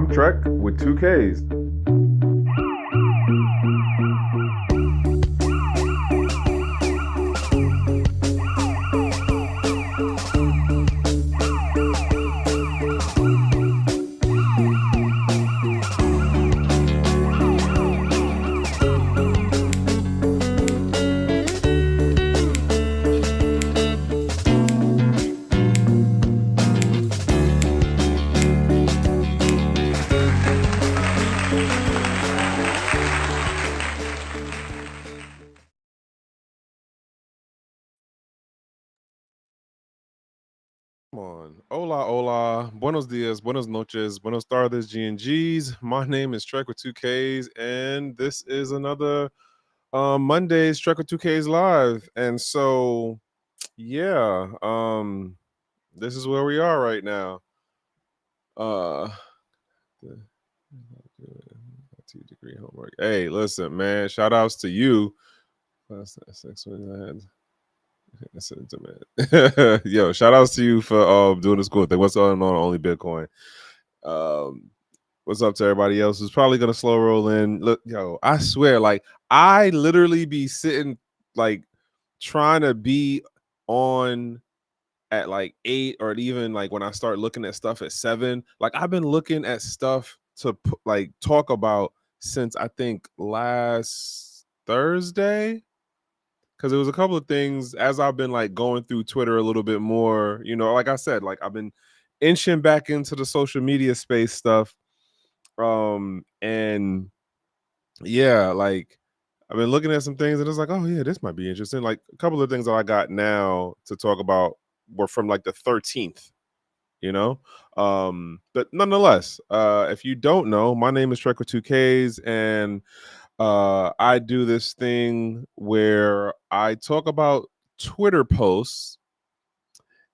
I'm Trek with 2Ks. Come on. Hola, hola. Buenos dias, buenas noches, buenos tardes, GnGs. My name is Trek with 2Ks, and this is another Monday's Trek with 2Ks live. And so, yeah, this is where we are right now. Uh, 2-degree homework. Hey, listen, man. Shout outs to you. Yo, shout outs to you for doing this cool thing. What's going on Only Bitcoin? Um, what's up to everybody else who's probably gonna slow roll in? Look, yo, I swear, like I literally be sitting like trying to be on at like 8 or even like when I start looking at stuff at 7. Like I've been looking at stuff to like talk about since I think last Thursday. Because there was a couple of things as I've been like going through Twitter a little bit more, like I said, like I've been inching back into the social media space stuff. And yeah, like I've been looking at some things and it's like, oh yeah, this might be interesting. Like a couple of things that I got now to talk about were from like the 13th, but nonetheless, if you don't know, my name is Trek with 2Ks, and I do this thing where I talk about Twitter posts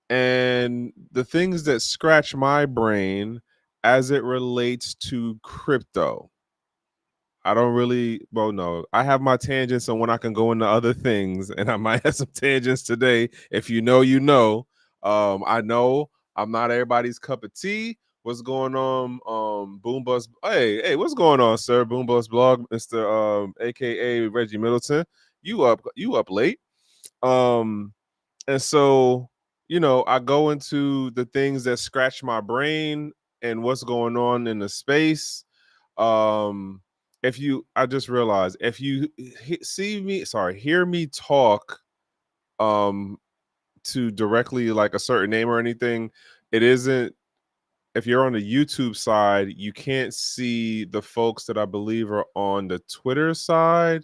and the things that scratch my brain as it relates to crypto. I don't really, well, no, I have my tangents on when I can go into other things, and I might have some tangents today. If you know, you know. I know I'm not everybody's cup of tea. What's going on? Boom Bust. Hey, what's going on, sir? Boom Bust blog, Mr. AKA Reggie Middleton. You up late. And so, I go into the things that scratch my brain and what's going on in the space. I just realized if you hear me talk to directly like a certain name or anything, it isn't. If you're on the YouTube side, you can't see the folks that I believe are on the Twitter side.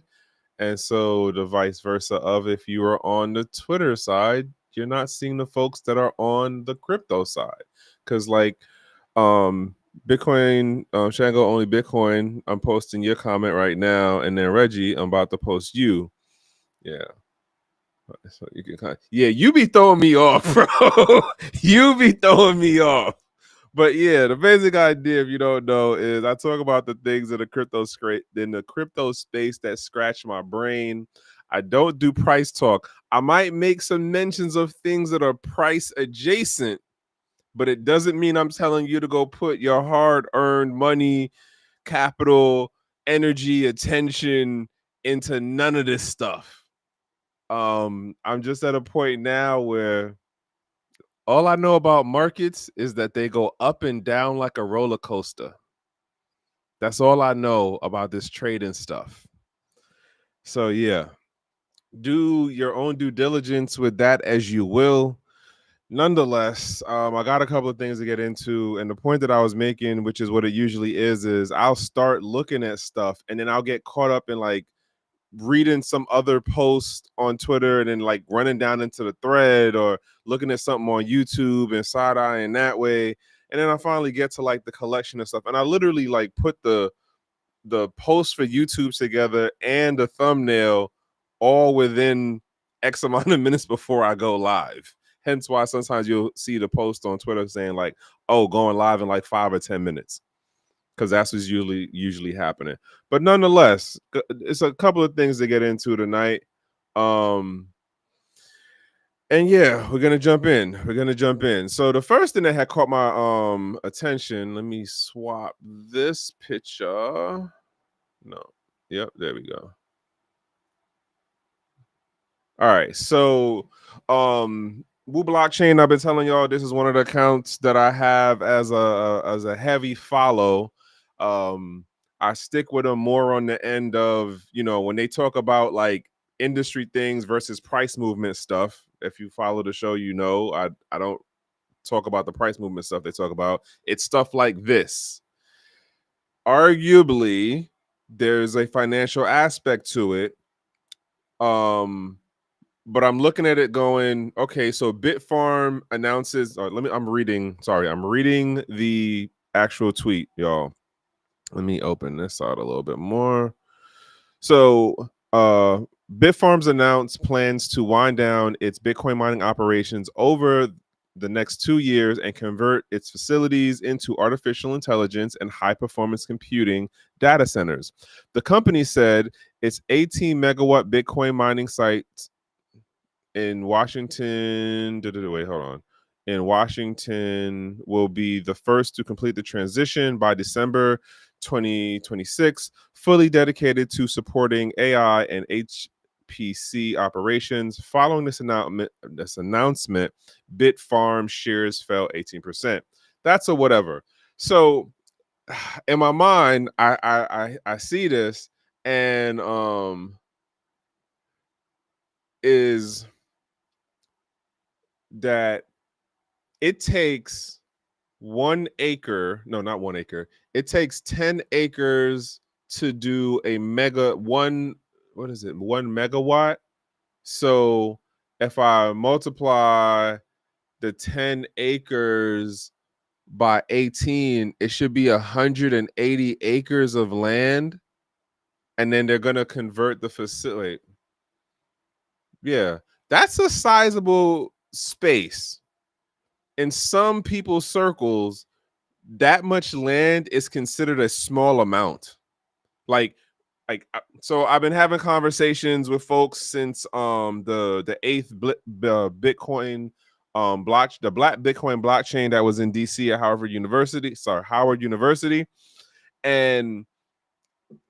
And so the vice versa of if you are on the Twitter side, you're not seeing the folks that are on the crypto side. Because like Bitcoin, Shango only Bitcoin, I'm posting your comment right now. And then Reggie, I'm about to post you. Yeah. So you can you be throwing me off, bro. You be throwing me off. But yeah, the basic idea, if you don't know, is I talk about the things in the crypto space that scratch my brain. I don't do price talk. I might make some mentions of things that are price adjacent, but it doesn't mean I'm telling you to go put your hard-earned money, capital, energy, attention into none of this stuff. I'm just at a point now where all I know about markets is that they go up and down like a roller coaster. That's all I know about this trading stuff. So yeah, do your own due diligence with that as you will. Nonetheless, I got a couple of things to get into, and the point that I was making, which is what it usually is I'll start looking at stuff and then I'll get caught up in like reading some other post on Twitter and then like running down into the thread or looking at something on YouTube and side eyeing that way. And then I finally get to like the collection of stuff. And I literally like put the post for YouTube together and the thumbnail all within X amount of minutes before I go live. Hence why sometimes you'll see the post on Twitter saying like, oh, going live in like 5 or 10 minutes. Because that's what's usually happening. But nonetheless, it's a couple of things to get into tonight. And yeah, we're gonna jump in. We're gonna jump in. So the first thing that had caught my attention, let me swap this picture. No. Yep, there we go. All right. So Woo Blockchain, I've been telling y'all this is one of the accounts that I have as a heavy follow. I stick with them more on the end of, when they talk about like industry things versus price movement stuff. If you follow the show, I don't talk about the price movement stuff they talk about. It's stuff like this. Arguably, there's a financial aspect to it. But I'm looking at it going, okay, so Bitfarm announces, I'm reading the actual tweet, y'all. Let me open this out a little bit more. So Bitfarms announced plans to wind down its Bitcoin mining operations over the next 2 years and convert its facilities into artificial intelligence and high performance computing data centers. The company said its 18 megawatt Bitcoin mining site in Washington, wait, hold on. In Washington will be the first to complete the transition by December 2026, fully dedicated to supporting AI and HPC operations. Following this announcement, Bitfarm shares fell 18%. That's a whatever. So in my mind, I see this and is that it takes 1 acre, no, not 1 acre. It takes 10 acres to do a mega one. What is it? 1 megawatt. So if I multiply the 10 acres by 18, it should be 180 acres of land. And then they're going to convert the facility. Yeah, that's a sizable space. In some people's circles, that much land is considered a small amount. Like, so I've been having conversations with folks since the eighth Bitcoin the Black Bitcoin blockchain that was in DC at Howard University, and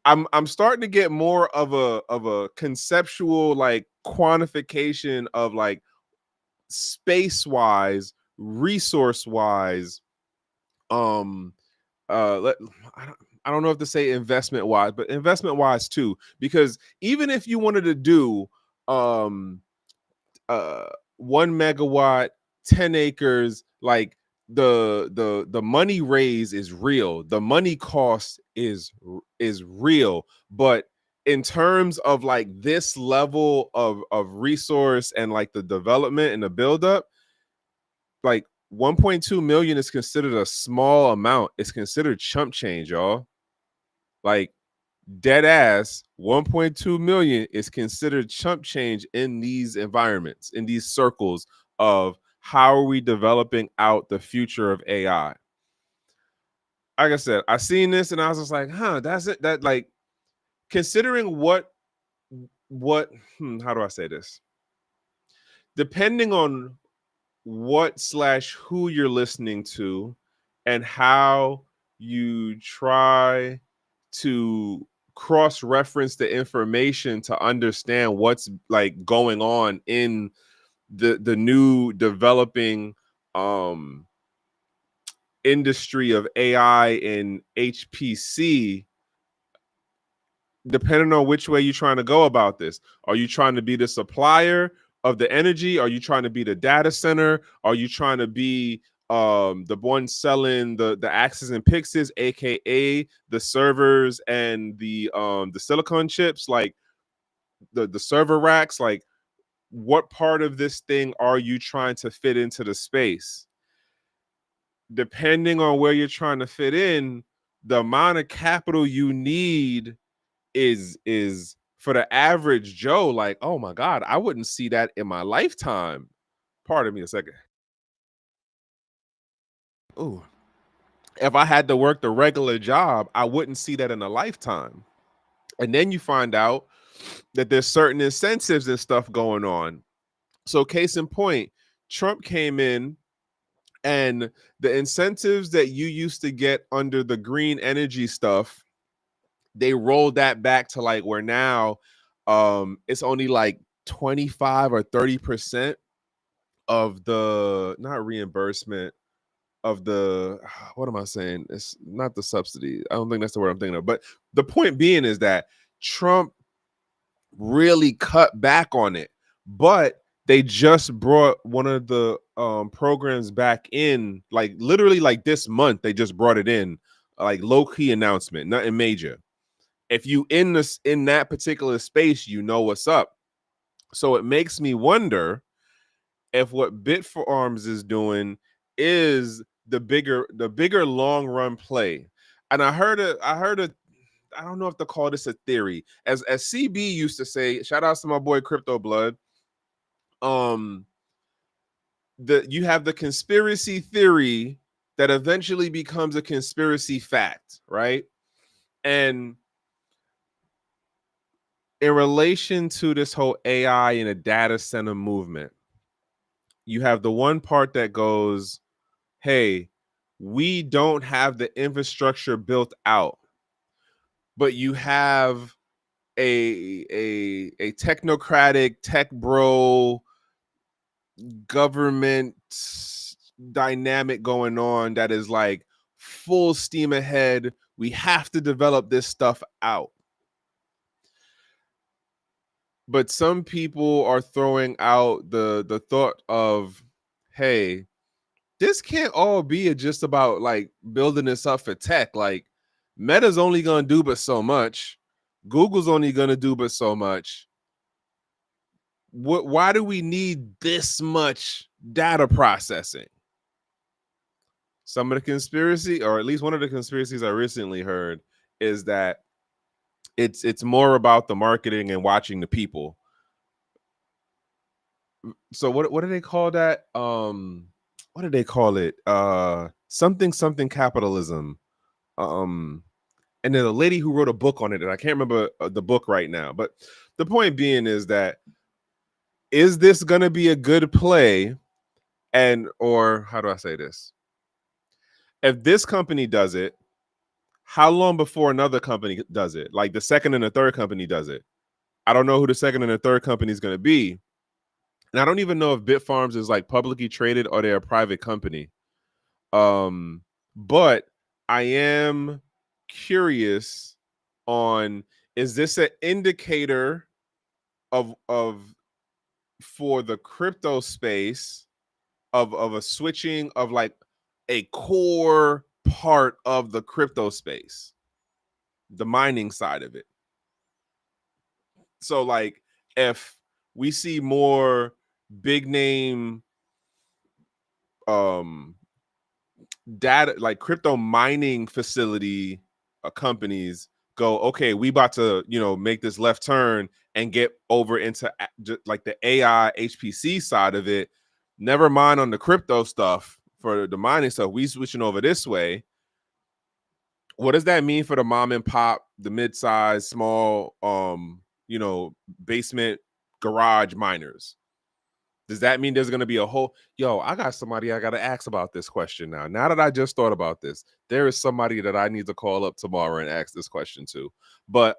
I'm starting to get more of a conceptual like quantification of like space wise, resource wise, let I don't know if to say investment wise, but investment wise too, because even if you wanted to do um 1 megawatt, 10 acres, like the money raise is real, the money cost is real, but in terms of like this level of resource and like the development and the buildup, like 1.2 million is considered a small amount. It's considered chump change, y'all. Like dead ass, 1.2 million is considered chump change in these environments, in these circles of how are we developing out the future of AI. Like I said, I seen this and I was just like, that's it. That like considering how do I say this? Depending on what/who you're listening to and how you try to cross-reference the information to understand what's like going on in the new developing industry of AI and HPC. Depending on which way you're trying to go about this, are you trying to be the supplier of the energy? Are you trying to be the data center? Are you trying to be the one selling the axes and pixes, aka the servers and the silicon chips, like the server racks? Like, what part of this thing are you trying to fit into the space? Depending on where you're trying to fit in, the amount of capital you need is for the average Joe, like, oh my God, I wouldn't see that in my lifetime. Pardon me a second. Ooh. If I had to work the regular job, I wouldn't see that in a lifetime. And then you find out that there's certain incentives and stuff going on. So case in point, Trump came in, and the incentives that you used to get under the green energy stuff, they rolled that back to like where now it's only like 25 or 30% of the, not reimbursement, of the, what am I saying? It's not the subsidy. I don't think that's the word I'm thinking of. But the point being is that Trump really cut back on it. But they just brought one of the programs back in, like literally like this month. They just brought it in, like low key announcement, nothing major. If you in that particular space, you know what's up. So it makes me wonder if what Bitfarms is doing is the bigger long run play. And I heard a I don't know if to call this a theory. As CB used to say, shout outs to my boy Crypto Blood. You have the conspiracy theory that eventually becomes a conspiracy fact, right? And in relation to this whole AI and a data center movement, you have the one part that goes, hey, we don't have the infrastructure built out, but you have a technocratic tech bro government dynamic going on that is like full steam ahead. We have to develop this stuff out. But some people are throwing out the thought of, hey, this can't all be just about like building this up for tech. Like Meta's only gonna do but so much. Google's only gonna do but so much. Why do we need this much data processing? Some of the conspiracy, or at least one of the conspiracies I recently heard, is that it's more about the marketing and watching the people. So what do they call that? What do they call it? Something capitalism. And there's a lady who wrote a book on it, and I can't remember the book right now. But the point being is that, is this going to be a good play? And, or how do I say this? If this company does it, how long before another company does it? Like the second and the third company does it. I don't know who the second and the third company is going to be. And I don't even know if Bitfarms is like publicly traded or they're a private company. But I am curious on, is this an indicator of for the crypto space of a switching of like a core part of the crypto space, the mining side of it? So like if we see more big name data, like crypto mining facility companies go, okay, we about to, make this left turn and get over into like the AI HPC side of it. Never mind on the crypto stuff for the mining stuff. We switching over this way. What does that mean for the mom and pop, the mid-size, small, basement garage miners? Does that mean there's going to be a whole, I got somebody I got to ask about this question now. Now that I just thought about this, there is somebody that I need to call up tomorrow and ask this question to. But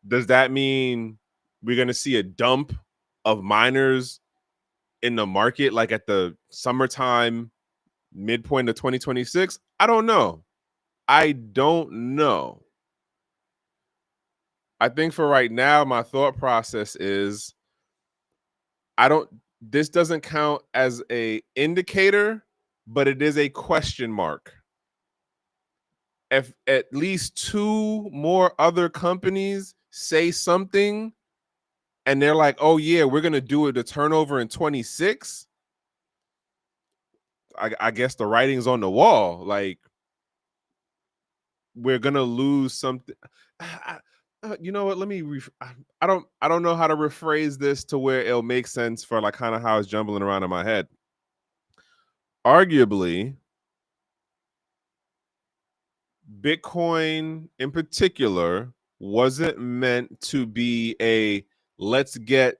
does that mean we're going to see a dump of miners in the market like at the summertime, midpoint of 2026? I don't know. I think for right now, my thought process is, this doesn't count as a indicator, but it is a question mark. If at least two more other companies say something and they're like, oh yeah, we're going to do it to turnover in 26, I guess the writing's on the wall. Like, we're going to lose something. You know what? Let me. I don't know how to rephrase this to where it'll make sense for like kind of how it's jumbling around in my head. Arguably, Bitcoin in particular wasn't meant to be a let's get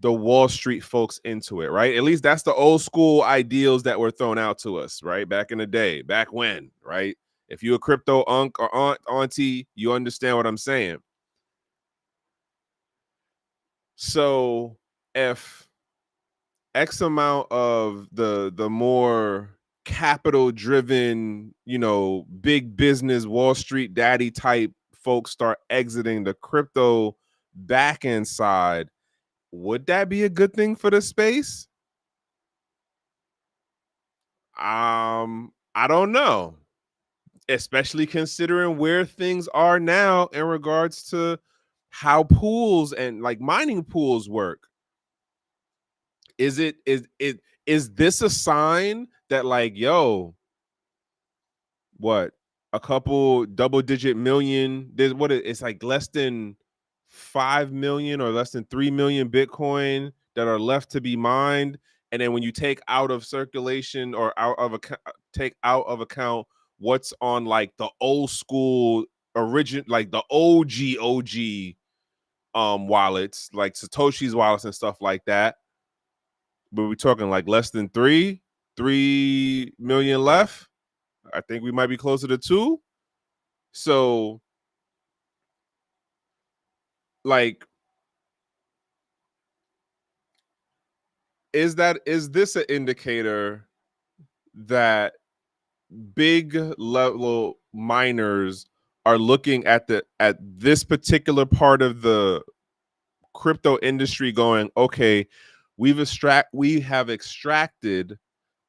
the Wall Street folks into it, right? At least that's the old school ideals that were thrown out to us, right? Back in the day, back when, right? If you're a crypto unk or auntie, you understand what I'm saying. So if X amount of the more capital driven, big business Wall Street daddy type folks start exiting the crypto back end side, would that be a good thing for the space? I don't know, especially considering where things are now in regards to how pools and like mining pools work. Is this a sign that like, yo, what, a couple double digit million, there's it's like less than 5 million or less than 3 million Bitcoin that are left to be mined, and then when you take out of circulation or take out of account what's on like the old school origin, like the OG wallets, like Satoshi's wallets and stuff like that, but we're talking like less than 3 million left. I think we might be closer to 2. So, like, is this an indicator that big level miners are looking at this particular part of the crypto industry going, okay, we have extracted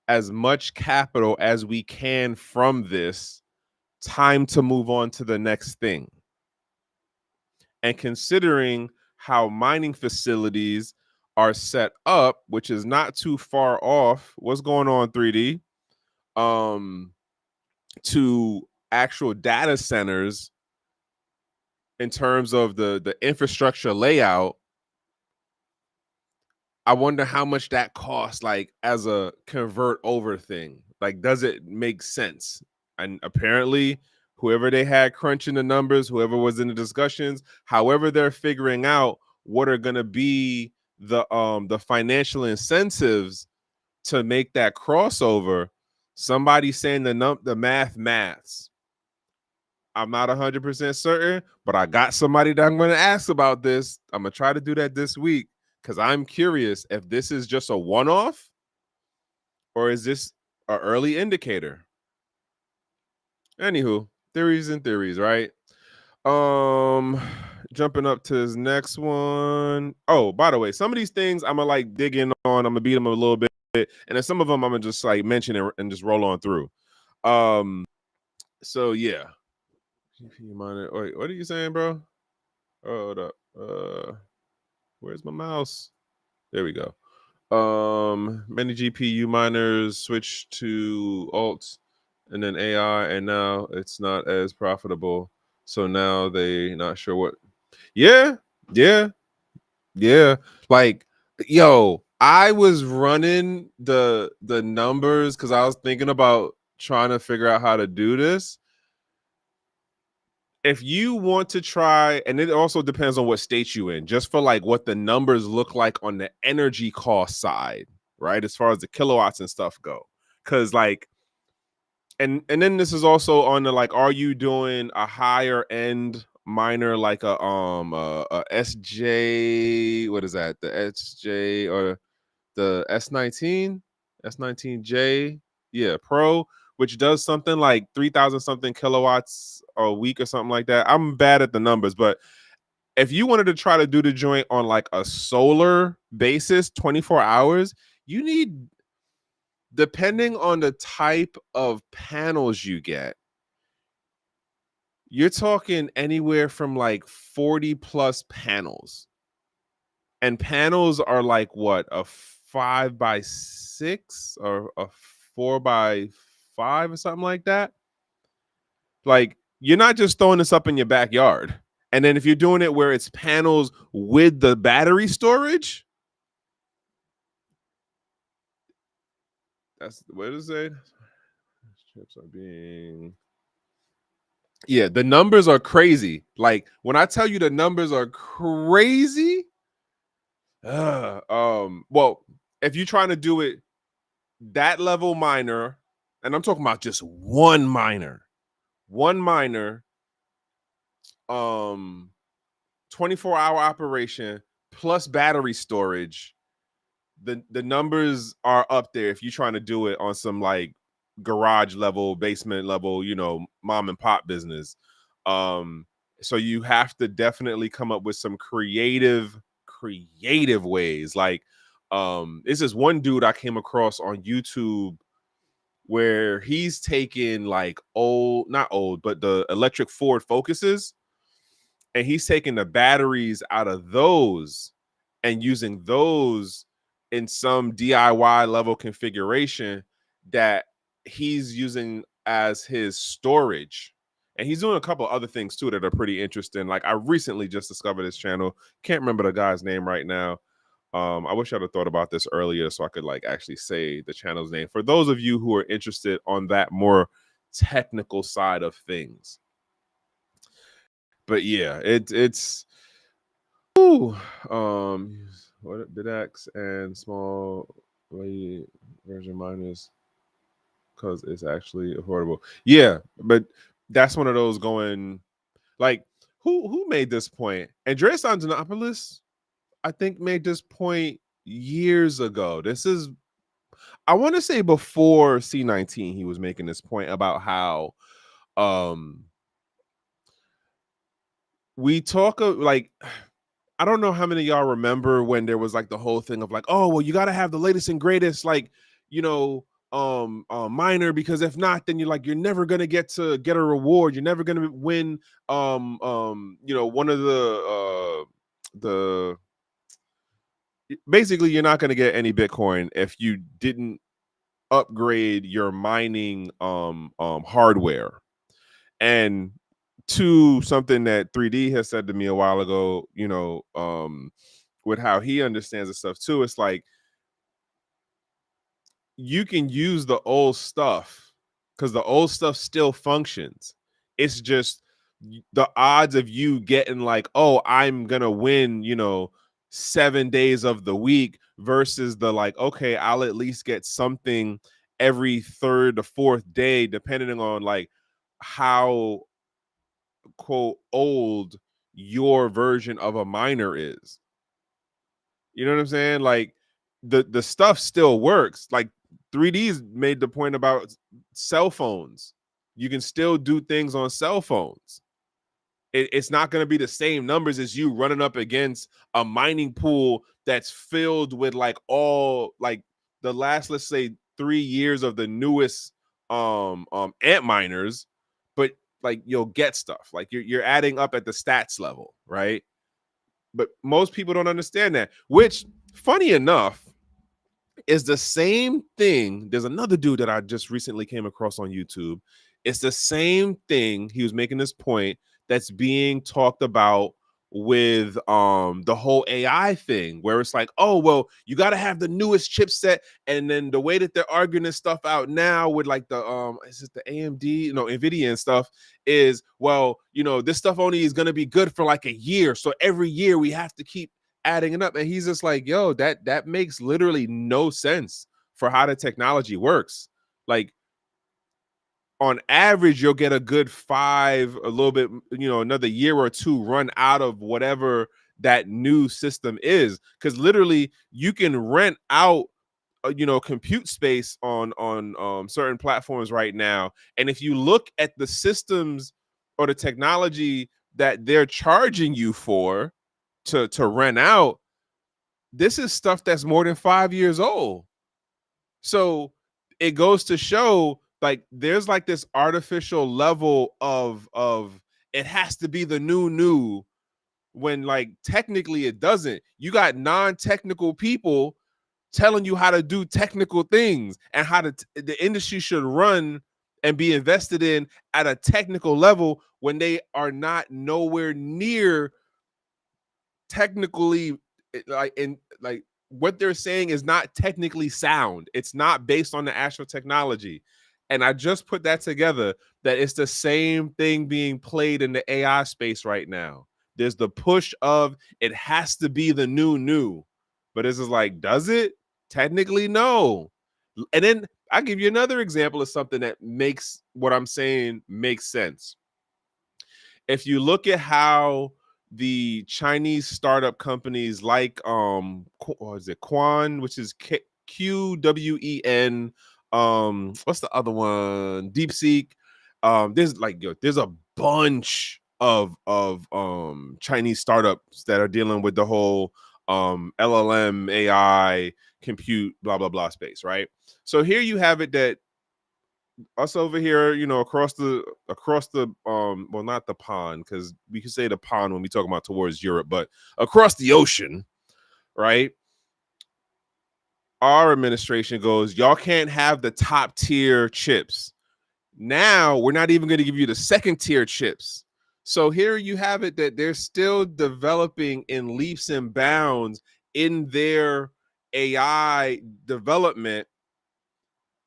as much capital as we can from this, time to move on to the next thing? And considering how mining facilities are set up, which is not too far off, what's going on 3D, to actual data centers in terms of the infrastructure layout, I wonder how much that costs, like as a convert over thing. Like, does it make sense? And apparently, whoever they had crunching the numbers, whoever was in the discussions, however they're figuring out what are going to be the financial incentives to make that crossover, somebody's saying the maths. I'm not 100% certain, but I got somebody that I'm going to ask about this. I'm going to try to do that this week because I'm curious if this is just a one-off or is this an early indicator. Anywho, theories and theories, right? Jumping up to his next one. Oh, by the way, some of these things I'm gonna like dig in on. I'm gonna beat them a little bit, and then some of them I'm gonna just like mention and just roll on through. So yeah. Wait, what are you saying, bro? Hold up. Where's my mouse? There we go. Many GPU miners switch to alts and then AI, and now it's not as profitable. So now they not sure what. Yeah, yeah, yeah. Like, yo, I was running the numbers because I was thinking about trying to figure out how to do this. If you want to try, and it also depends on what state you in, just for like what the numbers look like on the energy cost side, right? As far as the kilowatts and stuff go. Cause like, and then this is also on the like, are you doing a higher end miner like a SJ, what is that? The SJ or the S19J, yeah, Pro, which does something like 3,000 something kilowatts a week or something like that. I'm bad at the numbers, but if you wanted to try to do the joint on like a solar basis, 24 hours, you need, depending on the type of panels you get, you're talking anywhere from like 40 plus panels. And panels are like what, a 5x6 or a 4x5 or something like that. Like, you're not just throwing this up in your backyard. And then if you're doing it where it's panels with the battery storage, that's what is it? Chips are being, yeah, the numbers are crazy. Like when I tell you the numbers are crazy, Well, if you're trying to do it that level miner, and I'm talking about just one miner, um, 24-hour operation plus battery storage, the numbers are up there if you're trying to do it on some like garage level, basement level, mom and pop business. Um, so you have to definitely come up with some creative ways. Like, this is one dude I came across on YouTube where he's taken like not old, but the electric Ford Focuses, and he's taking the batteries out of those and using those in some DIY level configuration that he's using as his storage. And he's doing a couple other things too that are pretty interesting. Like, I recently just discovered his channel. Can't remember the guy's name right now. I wish I'd have thought about this earlier so I could like actually say the channel's name for those of you who are interested on that more technical side of things. But yeah, it's ooh, what BitX and small version miners because it's actually affordable. Yeah, but that's one of those going like who made this point? Andreas Antonopoulos, I think, made this point years ago. This is, I want to say, before C19. He was making this point about how we talk of like, I don't know how many of y'all remember when there was like the whole thing of like, oh, well, you got to have the latest and greatest, like, minor, because if not, then you're never gonna get a reward. You're never gonna win. One of the basically, you're not gonna get any Bitcoin if you didn't upgrade your mining hardware. And to something that 3D has said to me a while ago, with how he understands the stuff too, it's like you can use the old stuff because the old stuff still functions. It's just the odds of you getting like, oh, I'm gonna win, 7 days of the week versus the like, okay, I'll at least get something every third or fourth day, depending on like how quote old your version of a miner is. You know what I'm saying? Like the stuff still works. Like 3D's made the point about cell phones. You can still do things on cell phones. It's not going to be the same numbers as you running up against a mining pool that's filled with like all like the last, let's say, 3 years of the newest ant miners, but like you'll get stuff. Like you're adding up at the stats level, right? But most people don't understand that, which, funny enough, is the same thing. There's another dude that I just recently came across on YouTube. It's the same thing. He was making this point that's being talked about with the whole AI thing, where it's like, oh, well, you got to have the newest chipset. And then the way that they're arguing this stuff out now with like the is it the AMD, NVIDIA and stuff, is, well, this stuff only is going to be good for like a year. So every year we have to keep adding it up. And he's just like, yo, that makes literally no sense for how the technology works. Like, on average, you'll get a good 5, a little bit, another year or two run out of whatever that new system is. Because literally you can rent out compute space on certain platforms right now. And if you look at the systems or the technology that they're charging you for to rent out, this is stuff that's more than 5 years old. So it goes to show like there's like this artificial level of it has to be the new when like technically it doesn't. You got non-technical people telling you how to do technical things and how the industry should run and be invested in at a technical level when they are not nowhere near technically, like what they're saying is not technically sound. It's not based on the actual technology. And I just put that together, that it's the same thing being played in the AI space right now. There's the push of it has to be the new. But this is like, does it? Technically, no. And then I'll give you another example of something that makes what I'm saying make sense. If you look at how the Chinese startup companies like what is it, Quan, which is QWEN, what's the other one? DeepSeek. There's a bunch of Chinese startups that are dealing with the whole LLM AI compute blah blah blah space, right? So here you have it that us over here, across the well, not the pond, because we can say the pond when we talk about towards Europe, but across the ocean, right? Our administration goes, y'all can't have the top tier chips. Now we're not even going to give you the second tier chips. So here you have it that they're still developing in leaps and bounds in their AI development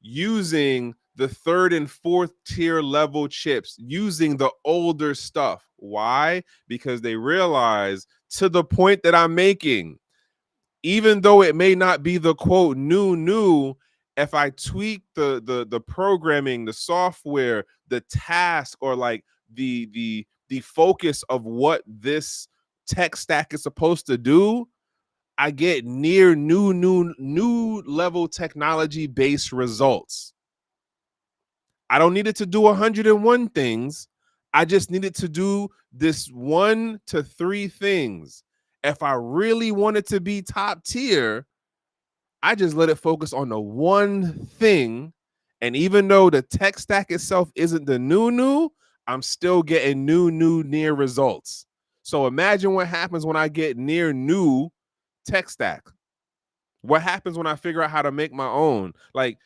using the third and fourth tier level chips, using the older stuff. Why? Because they realize, to the point that I'm making, even though it may not be the quote new, if I tweak the programming, the software, the task, or like the focus of what this tech stack is supposed to do, I get near new level technology based results. I don't need it to do 101 things. I just needed to do this 1 to 3 things. If I really want it to be top tier, I just let it focus on the one thing. And even though the tech stack itself isn't the new, I'm still getting new near results. So imagine what happens when I get near new tech stack. What happens when I figure out how to make my own? Like,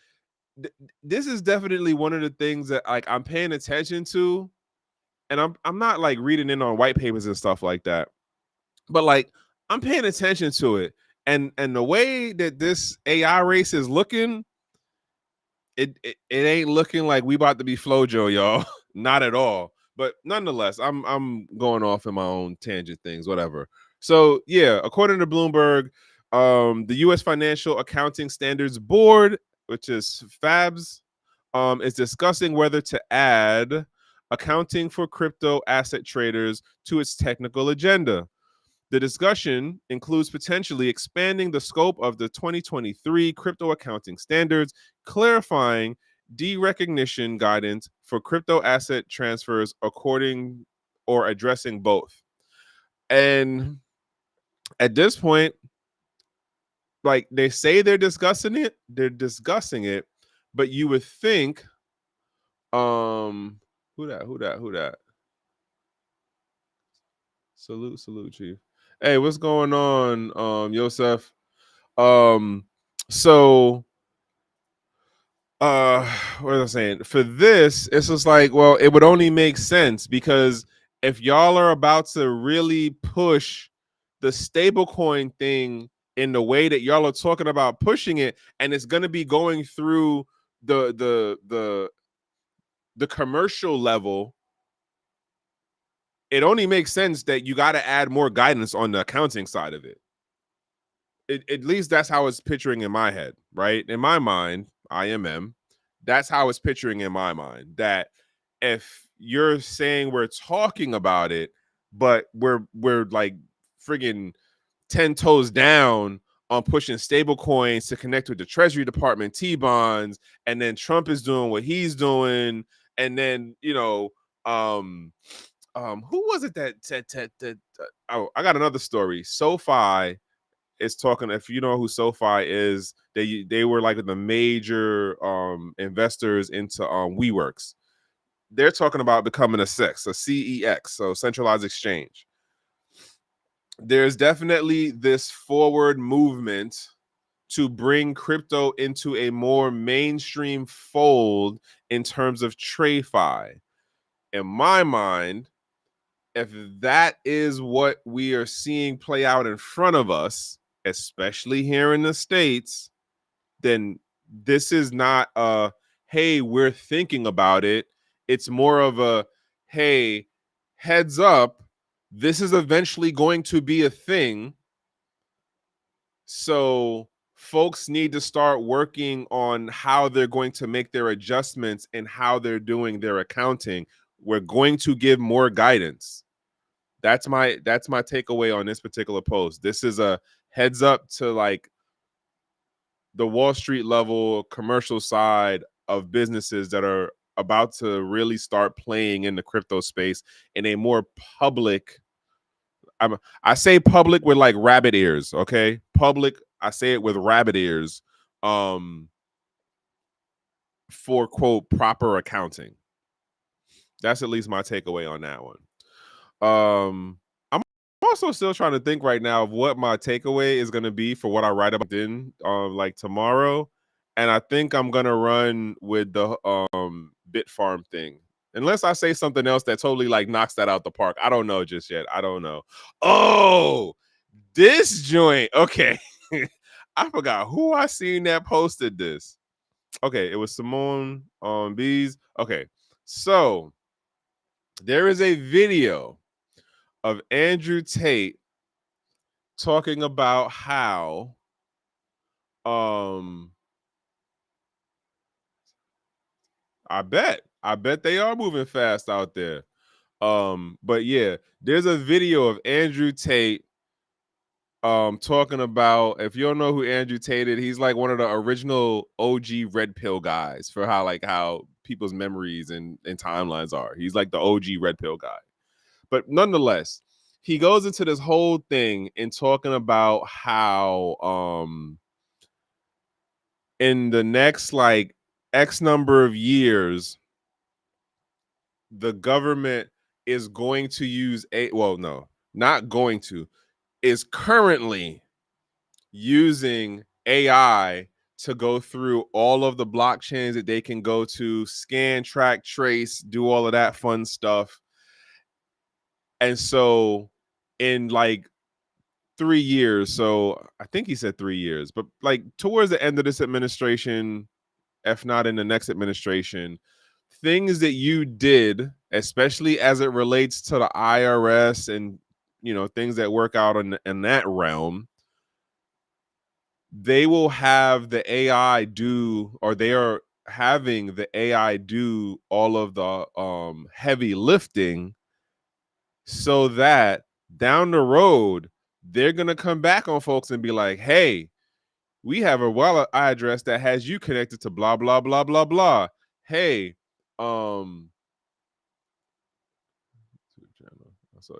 this is definitely one of the things that like I'm paying attention to, and I'm not like reading in on white papers and stuff like that, but like I'm paying attention to it, and the way that this AI race is looking, it ain't looking like we about to be Flojo, y'all. Not at all. But nonetheless, I'm going off in my own tangent things, whatever. So yeah, according to Bloomberg, the U.S. Financial Accounting Standards Board, which is FABS, is discussing whether to add accounting for crypto asset traders to its technical agenda. The discussion includes potentially expanding the scope of the 2023 crypto accounting standards, clarifying derecognition guidance for crypto asset transfers according or addressing both. And at this point, like they say they're discussing it, but you would think, who that? Salute, Chief. Hey, what's going on, Yosef? Um, so what was I saying? For this, it's just like, well, it would only make sense because if y'all are about to really push the stablecoin thing in the way that y'all are talking about pushing it, and it's gonna be going through the commercial level, it only makes sense that you got to add more guidance on the accounting side of it. At least that's how it's picturing in my head, right? In my mind, IMM, that's how it's picturing in my mind. That if you're saying we're talking about it, but we're like friggin' 10 toes down on pushing stable coins to connect with the Treasury Department T-bonds, and then Trump is doing what he's doing, and then who was it that oh, I got another story. SOFI is talking. If you know who SoFi is, they were like the major investors into WeWorks. They're talking about becoming a CEX, a CEX, so centralized exchange. There's definitely this forward movement to bring crypto into a more mainstream fold in terms of TradFi. In my mind, if that is what we are seeing play out in front of us, especially here in the States, then this is not a, hey, we're thinking about it. It's more of a, hey, heads up, this is eventually going to be a thing. So folks need to start working on how they're going to make their adjustments and how they're doing their accounting. We're going to give more guidance. That's my takeaway on this particular post. This is a heads up to like the Wall Street level commercial side of businesses that are about to really start playing in the crypto space in a more public. I say public with like rabbit ears, okay? Public, I say it with rabbit ears, for quote proper accounting. That's at least my takeaway on that one. I'm also still trying to think right now of what my takeaway is going to be for what I write about in like tomorrow, and I think I'm gonna run with the Bitfarm thing. Unless I say something else that totally like knocks that out the park. I don't know just yet. I don't know. Oh, this joint. Okay. I forgot who I seen that posted this. Okay, it was Simone Bees. Okay. So there is a video of Andrew Tate talking about how I bet they are moving fast out there. But yeah, there's a video of Andrew Tate talking about, if you don't know who Andrew Tate is, he's like one of the original OG red pill guys for how people's memories and timelines are. He's like the OG red pill guy. But nonetheless, he goes into this whole thing and talking about how in the next like X number of years, the government is going to use not going to, is currently using AI to go through all of the blockchains that they can go to, scan, track, trace, do all of that fun stuff. And so in like 3 years, so I think he said 3 years, but like towards the end of this administration, if not in the next administration, things that you did, especially as it relates to the IRS and things that work out in that realm, they will have the AI do, or they are having the AI do all of the heavy lifting, so that down the road they're gonna come back on folks and be like, hey, we have a wallet address that has you connected to blah blah blah blah blah. Hey, so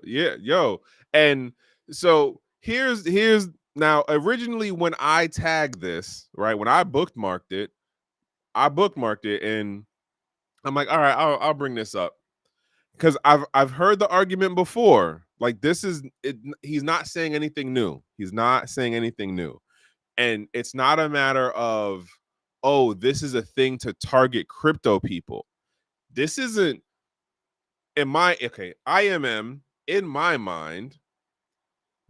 yeah, yo, and so here's now. Originally, when I tagged this, right, when I bookmarked it, and I'm like, all right, I'll bring this up because I've heard the argument before. Like this is it. He's not saying anything new. He's not saying anything new. And it's not a matter of, oh, this is a thing to target crypto people. This isn't IMM, in my mind,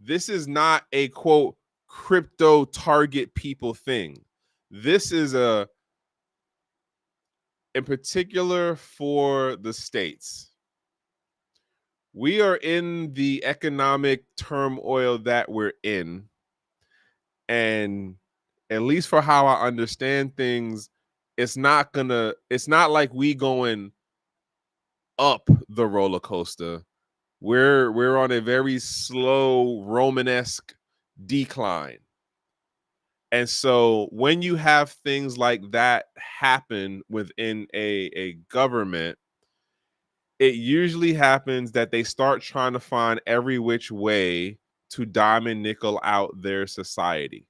this is not a quote crypto target people thing. This is in particular for the states. We are in the economic turmoil that we're in. And at least for how I understand things, it's not like we going up the roller coaster. We're on a very slow Romanesque decline. And so when you have things like that happen within a government, it usually happens that they start trying to find every which way to diamond nickel out their society.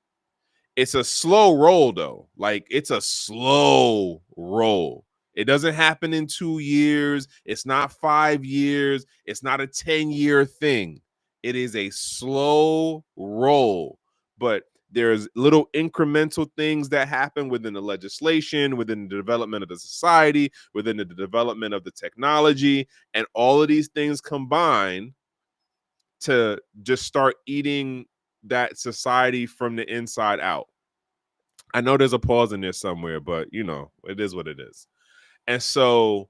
It's a slow roll though. Like it's a slow roll. It doesn't happen in 2 years. It's not 5 years. It's not a 10-year thing. It is a slow roll. But there's little incremental things that happen within the legislation, within the development of the society, within the development of the technology, and all of these things combine to just start eating that society from the inside out. I know there's a pause in there somewhere, but it is what it is. And so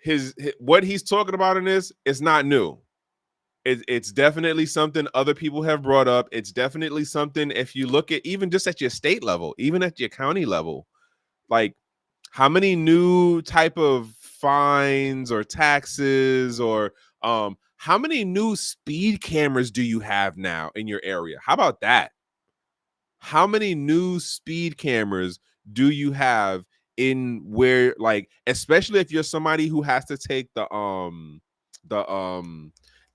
his what he's talking about in this is not new. It's definitely something other people have brought up. It's definitely something, if you look at even just at your state level, even at your county level, like how many new type of fines or taxes or how many new speed cameras do you have now in your area? How about that? How many new speed cameras do you have in where, like, especially if you're somebody who has to take the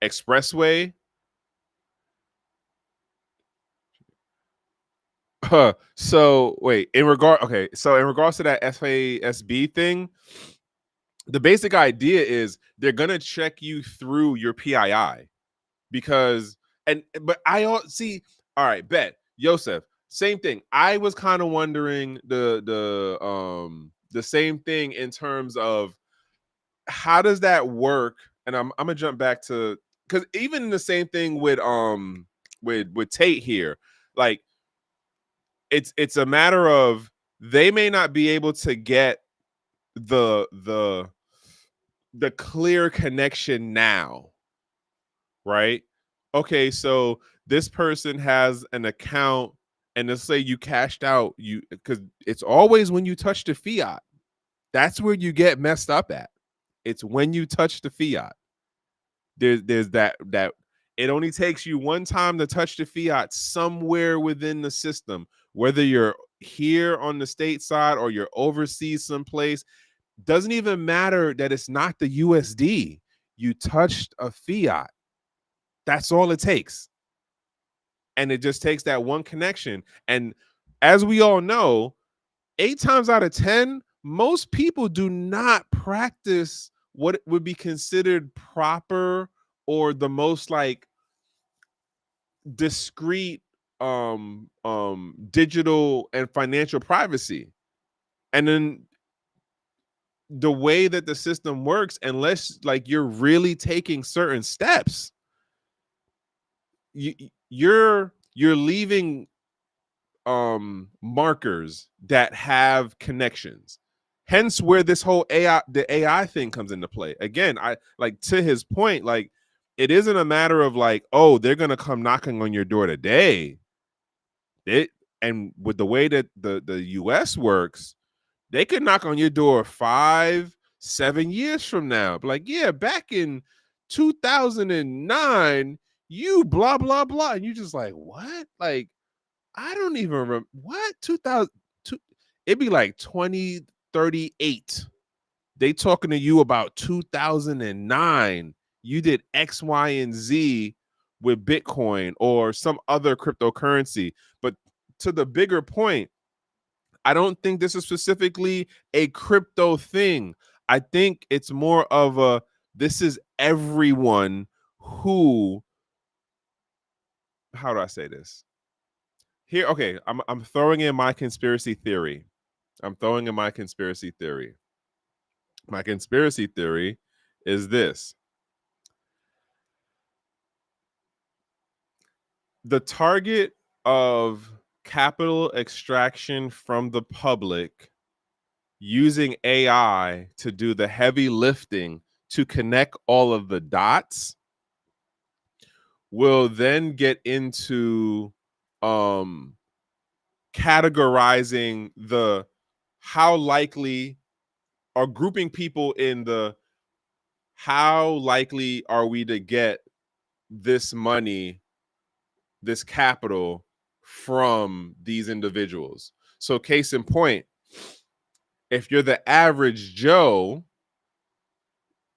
expressway. So wait, in regards to that FASB thing, the basic idea is they're gonna check you through your PII because but I all see. All right, bet Yosef, same thing. I was kind of wondering the same thing in terms of how does that work. And I'm gonna jump back to, because even the same thing with Tate here, like it's a matter of they may not be able to get the clear connection now, right? Okay, so this person has an account, and let's say you cashed out, you, because it's always when you touch the fiat, that's where you get messed up at. It's when you touch the fiat. There's that it only takes you one time to touch the fiat somewhere within the system, whether you're here on the state side or you're overseas someplace. Doesn't even matter that it's not the USD. You touched a fiat. That's all it takes. And it just takes that one connection. And as we all know, 8 times out of 10, most people do not practice what would be considered proper or the most like discreet digital and financial privacy. And then the way that the system works, unless like you're really taking certain steps, you you're leaving markers that have connections. Hence where this whole the AI thing comes into play. Again, I like, to his point, like it isn't a matter of like, oh, they're gonna come knocking on your door today. It And with the way that the US works, they could knock on your door 5-7 years from now. But like, yeah, back in 2009, you blah blah blah. And you just like, what? Like, I don't even remember what 2000. It'd be like 2038. They talking to you about 2009. You did X, Y, and Z with Bitcoin or some other cryptocurrency. But to the bigger point, I don't think this is specifically a crypto thing. I think it's more of a, this is everyone who, how do I say this? Here, okay, I'm throwing in my conspiracy theory. I'm throwing in my conspiracy theory. My conspiracy theory is this: the target of capital extraction from the public using AI to do the heavy lifting to connect all of the dots will then get into um categorizing the how likely, or grouping people in the how likely are we to get this money, this capital from these individuals. So case in point, if you're the average Joe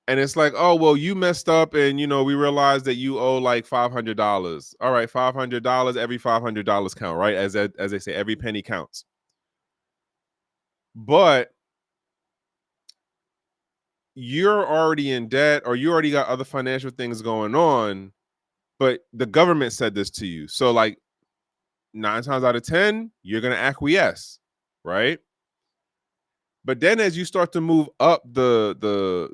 and it's like, oh, well, you messed up and we realized that you owe like $500. All right, $500, every $500 count, right? As they say, every penny counts. But you're already in debt or you already got other financial things going on, but the government said this to you. So like 9 times out of 10, you're going to acquiesce, right? But then as you start to move up the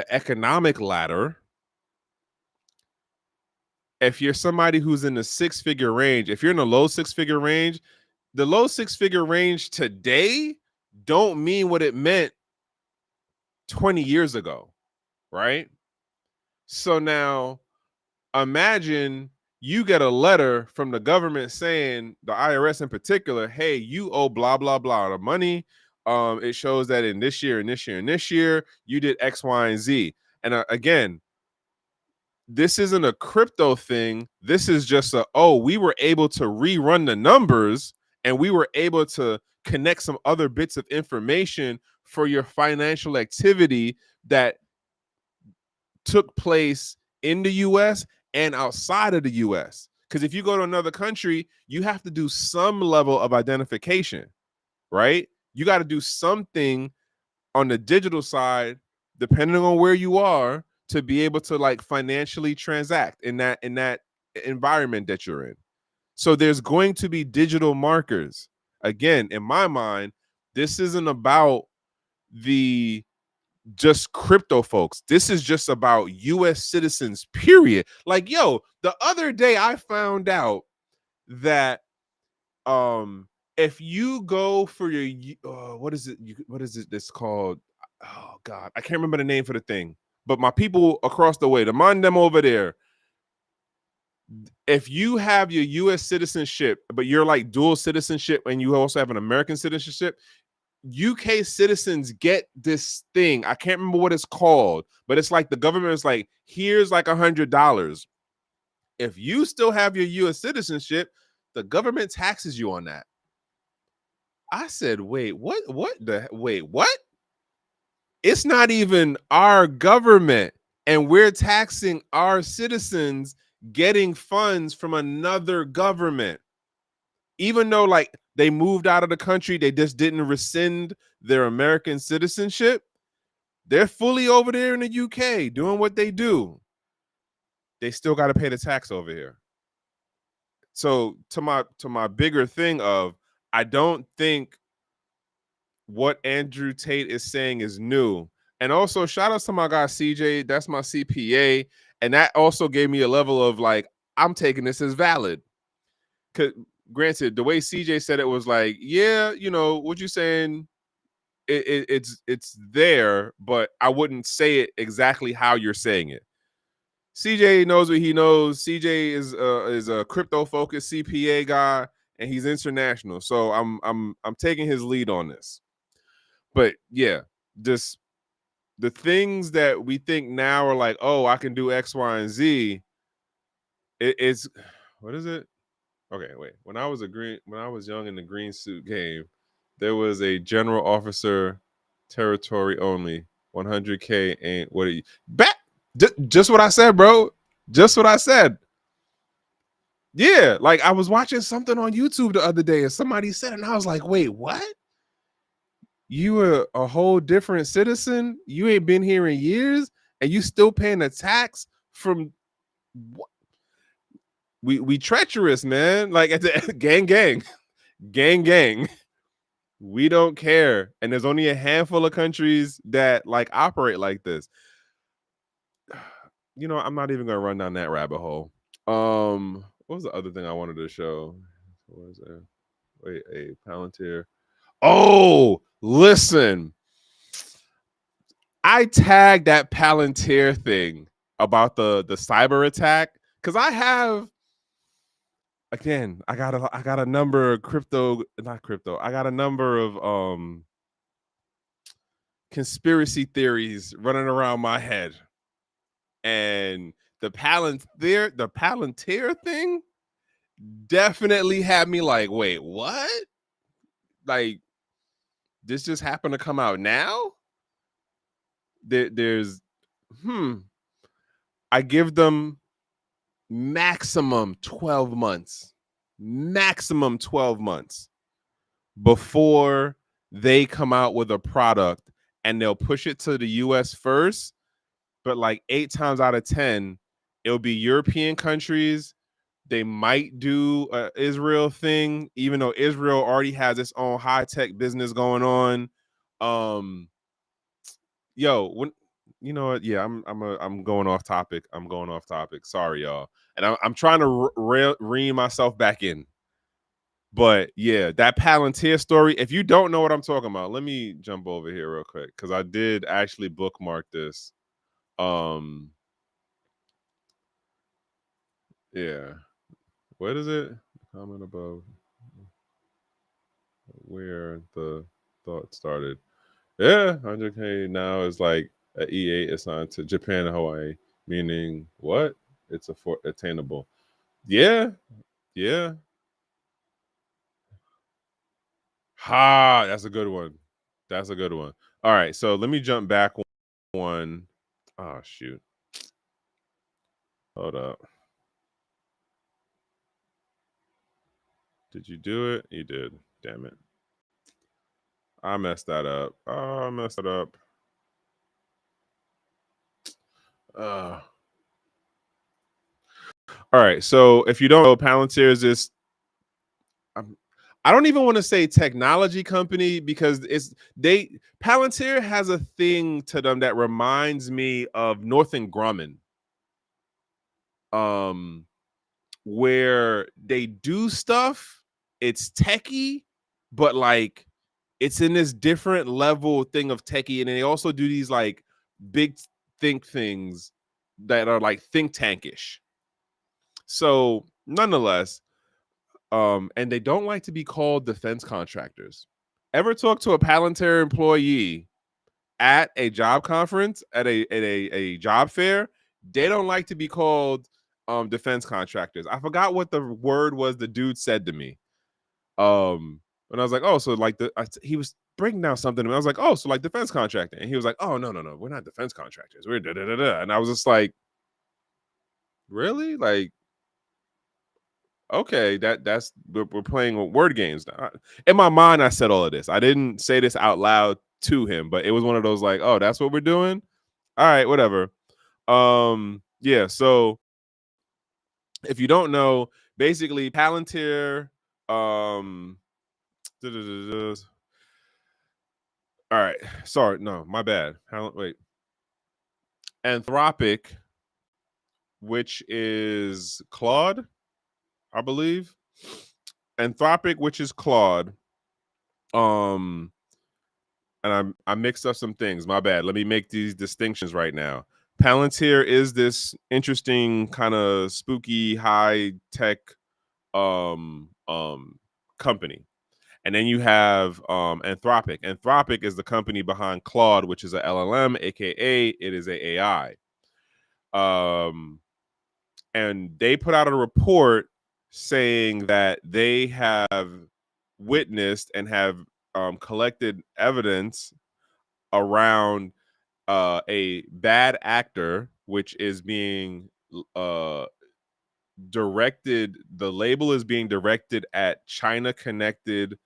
economic ladder, if you're somebody who's in the 6-figure range, if you're in the low 6-figure range, the low 6-figure range today don't mean what it meant 20 years ago, right? So now imagine you get a letter from the government saying, the IRS in particular, hey, you owe blah, blah, blah the money. It shows that in this year and this year and this year, you did X, Y, and Z. And again, this isn't a crypto thing. This is just we were able to rerun the numbers and we were able to connect some other bits of information for your financial activity that took place in the US and outside of the US. Because if you go to another country, you have to do some level of identification, right? You got to do something on the digital side, depending on where you are, to be able to like financially transact in that environment that you're in. So there's going to be digital markers. Again, in my mind, this isn't about the just crypto folks. This is just about US citizens, period. Like, yo, the other day I found out that if you go for your what is it that's called? Oh God, I can't remember the name for the thing. But my people across the way, the mind them over there, if you have your US citizenship, but you're like dual citizenship and you also have an American citizenship, UK citizens get this thing. I can't remember what it's called, but it's like the government is like, here's like $100. If you still have your US citizenship, the government taxes you on that. I said, wait, what? Wait, what? It's not even our government, and we're taxing our citizens getting funds from another government. Even though like they moved out of the country, they just didn't rescind their American citizenship. They're fully over there in the UK doing what they do. They still got to pay the tax over here. So to my bigger thing of, I don't think what Andrew Tate is saying is new. And also shout out to my guy CJ, that's my CPA, and that also gave me a level of like, I'm taking this as valid. Cause granted, the way CJ said it was like, yeah, you know what you saying, it's there, but I wouldn't say it exactly how you're saying it. CJ knows what he knows. CJ is a crypto focused CPA guy, and he's international. So I'm taking his lead on this. But yeah, just the things that we think now are like, oh, I can do X, Y, and Z. It's what is it? Okay, wait. When I was young in the green suit game, there was a general officer territory only. 100K ain't what it back. Just what I said, bro. Just what I said. Yeah, like I was watching something on YouTube the other day and somebody said it, and I was like, wait, what? You were a whole different citizen? You ain't been here in years and you still paying a tax from what? We treacherous, man. Like at the gang. We don't care. And there's only a handful of countries that like operate like this. You know, I'm not even gonna run down that rabbit hole. What was the other thing I wanted to show? What was there? Wait, a Palantir. Oh, listen. I tagged that Palantir thing about the cyber attack because I have, again, I got a number of not crypto. I got a number of conspiracy theories running around my head. And the Palantir thing definitely had me like, wait, what? Like, this just happened to come out now? There's I give them maximum 12 months. Maximum 12 months before they come out with a product, and they'll push it to the US first, but like 8 times out of 10 it'll be European countries. They might do a Israel thing, even though Israel already has its own high-tech business going on. When you know what? Yeah, I'm going off topic. I'm going off topic. Sorry, y'all. And I'm trying to rein myself back in. But yeah, that Palantir story. If you don't know what I'm talking about, let me jump over here real quick because I did actually bookmark this. Yeah. What is it? Comment above where the thought started. Yeah, 100K now is like a E8 assigned to Japan and Hawaii, meaning what? It's attainable. Yeah, yeah. Ha, that's a good one. That's a good one. All right, so let me jump back one. Oh shoot. Hold up. Did you do it? You did. Damn it. I messed that up. Oh, I messed it up. Uh, all right. So if you don't know, Palantir is this. I don't even want to say technology company because Palantir has a thing to them that reminds me of Northern Grumman, where they do stuff. It's techie, but like it's in this different level thing of techie, and they also do these like big think things that are like think tankish. So nonetheless, and they don't like to be called defense contractors. Ever talk to a Palantir employee at a job conference, at a job fair? They don't like to be called defense contractors. I forgot what the word was the dude said to me. And I was like, oh, so like he was breaking down something to me. I was like, oh, so like defense contractor. And he was like, oh, no, we're not defense contractors. We're da da da da. And I was just like, really? Like, okay, that's we're playing with word games now. In my mind, I said all of this. I didn't say this out loud to him, but it was one of those like, oh, that's what we're doing. All right, whatever. Yeah. So if you don't know, basically Palantir, all right. Sorry, no, my bad. Wait, Anthropic, which is Claude, I believe. Anthropic, which is Claude. Um, and I mixed up some things. My bad. Let me make these distinctions right now. Palantir is this interesting kind of spooky high tech company. And then you have Anthropic. Anthropic is the company behind Claude, which is a LLM, aka it is a AI. And they put out a report saying that they have witnessed and have collected evidence around a bad actor, which is being directed. The label is being directed at China connected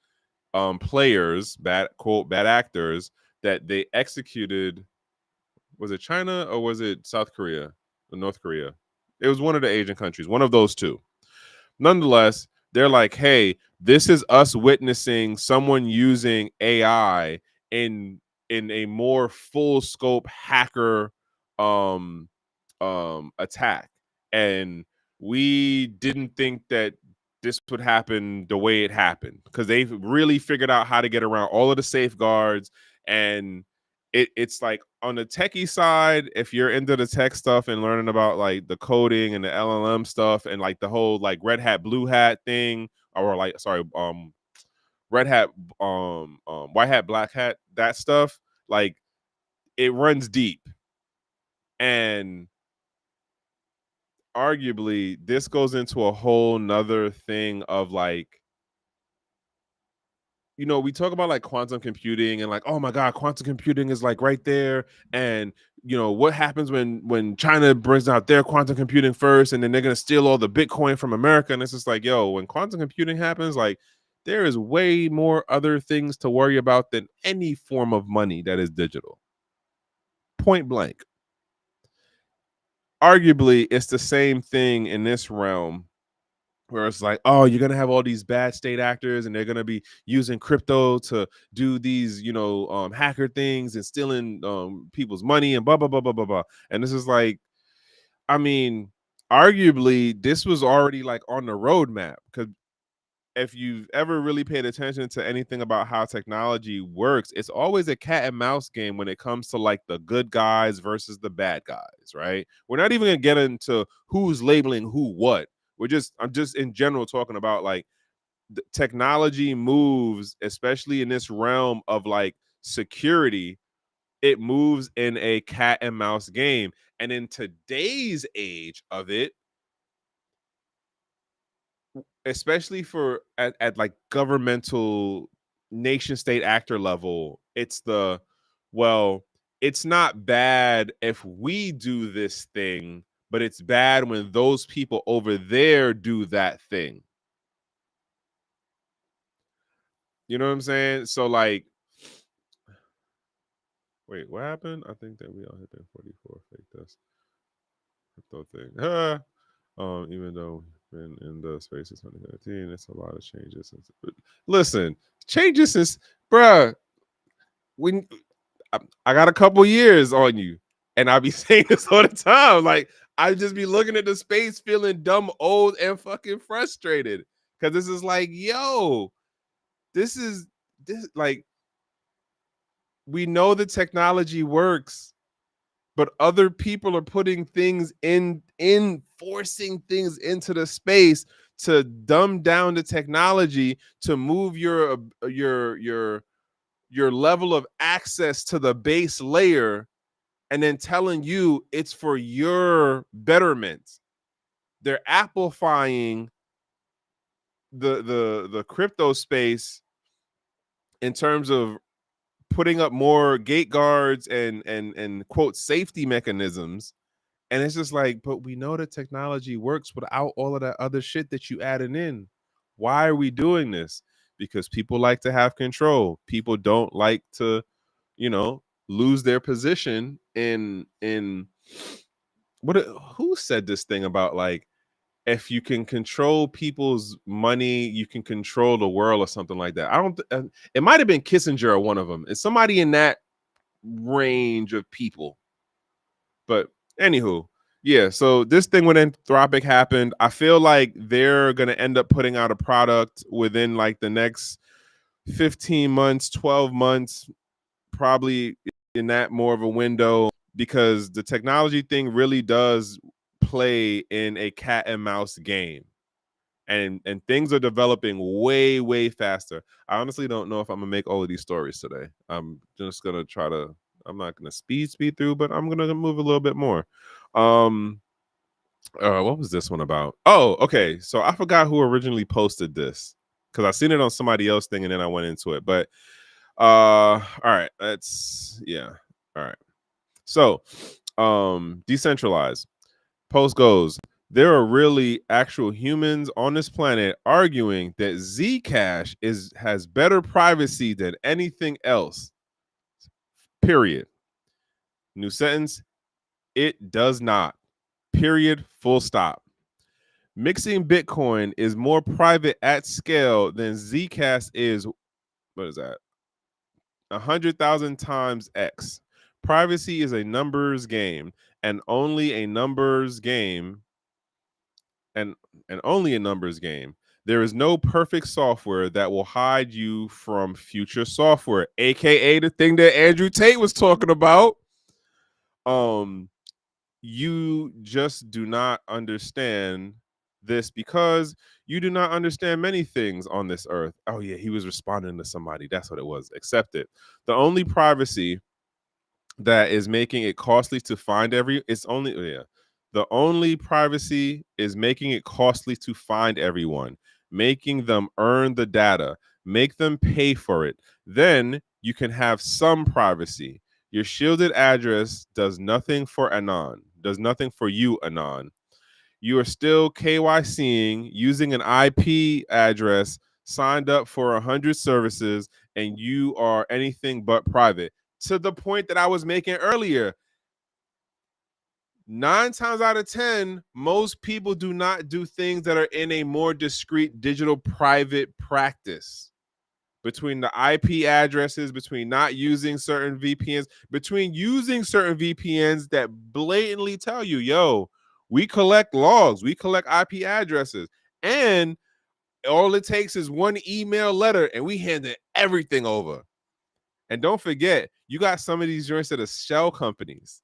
players, bad actors that they executed. Was it China or was it South Korea or North Korea? It was one of the Asian countries, one of those two. Nonetheless, they're like, hey, this is us witnessing someone using AI in a more full scope hacker um attack. And we didn't think that this would happen the way it happened because they've really figured out how to get around all of the safeguards. And it's like on the techie side, if you're into the tech stuff and learning about like the coding and the LLM stuff and like the whole like red hat blue hat thing, or like sorry red hat white hat black hat, that stuff, like it runs deep. And arguably this goes into a whole nother thing of like, you know, we talk about like quantum computing and like, oh my god, quantum computing is like right there. And you know what happens when China brings out their quantum computing first, and then they're gonna steal all the Bitcoin from America. And it's just like, yo, when quantum computing happens, like there is way more other things to worry about than any form of money that is digital. Point blank. Arguably, it's the same thing in this realm where it's like, oh, you're gonna have all these bad state actors, and they're gonna be using crypto to do these, you know, hacker things and stealing people's money and blah blah blah blah blah blah. And this is like, I mean, arguably, this was already like on the roadmap because if you've ever really paid attention to anything about how technology works, it's always a cat and mouse game when it comes to like the good guys versus the bad guys, right? We're not even gonna get into who's labeling who what, I'm just in general talking about like technology moves, especially in this realm of like security. It moves in a cat and mouse game. And in today's age of it, especially for at like governmental nation state actor level, it's the, well, it's not bad if we do this thing, but it's bad when those people over there do that thing. You know what I'm saying? So like, wait, what happened? I think that we all hit that 44 fake dust crypto thing. Even though we've been in the space since 2013, it's a lot of changes since. Listen, changes since, bruh. When I got a couple years on you, and I be saying this all the time. Like I just be looking at the space, feeling dumb, old, and fucking frustrated. Because this is like, yo, this is this like we know the technology works, but other people are putting things in forcing things into the space to dumb down the technology to move your level of access to the base layer, and then telling you it's for your betterment. They're amplifying the crypto space in terms of putting up more gate guards and quote safety mechanisms. And it's just like, but we know that technology works without all of that other shit that you added in. Why are we doing this? Because people like to have control. People don't like to, lose their position in what, who said this thing about like, if you can control people's money, you can control the world or something like that. I don't, it might have been Kissinger or one of them. It's somebody in that range of people. But anywho, yeah. So this thing with Anthropic happened. I feel like they're gonna end up putting out a product within like the next 15 months, 12 months, probably in that more of a window, because the technology thing really does play in a cat and mouse game. And things are developing way faster. I honestly don't know if I'm gonna make all of these stories today. I'm just gonna try to. I'm not gonna speed through, but I'm gonna move a little bit more. What was this one about? Oh, okay. So I forgot who originally posted this because I seen it on somebody else thing and then I went into it. But all right, yeah. All right. So decentralized. Post goes, there are really actual humans on this planet arguing that Zcash has better privacy than anything else. Period. New sentence. It does not. Period. Full stop. Mixing Bitcoin is more private at scale than Zcash is. What is that? 100,000 times X. Privacy is a numbers game, and only a numbers game, and only a numbers game. There is no perfect software that will hide you from future software, aka the thing that Andrew Tate was talking about. You just do not understand this because you do not understand many things on this earth. Oh yeah, he was responding to somebody. That's what it was. Accept it. The only privacy that is making it costly to find the only privacy is making it costly to find everyone, making them earn the data, make them pay for it. Then you can have some privacy. Your shielded address does nothing for you, Anon. You are still KYCing using an IP address signed up for 100 services, and you are anything but private. To the point that I was making earlier, 9 times out of 10, most people do not do things that are in a more discreet digital private practice. Between the IP addresses, between not using certain VPNs, between using certain VPNs that blatantly tell you, yo, we collect logs, we collect IP addresses, and all it takes is one email letter and we hand everything over. And don't forget, you got some of these joints that are shell companies.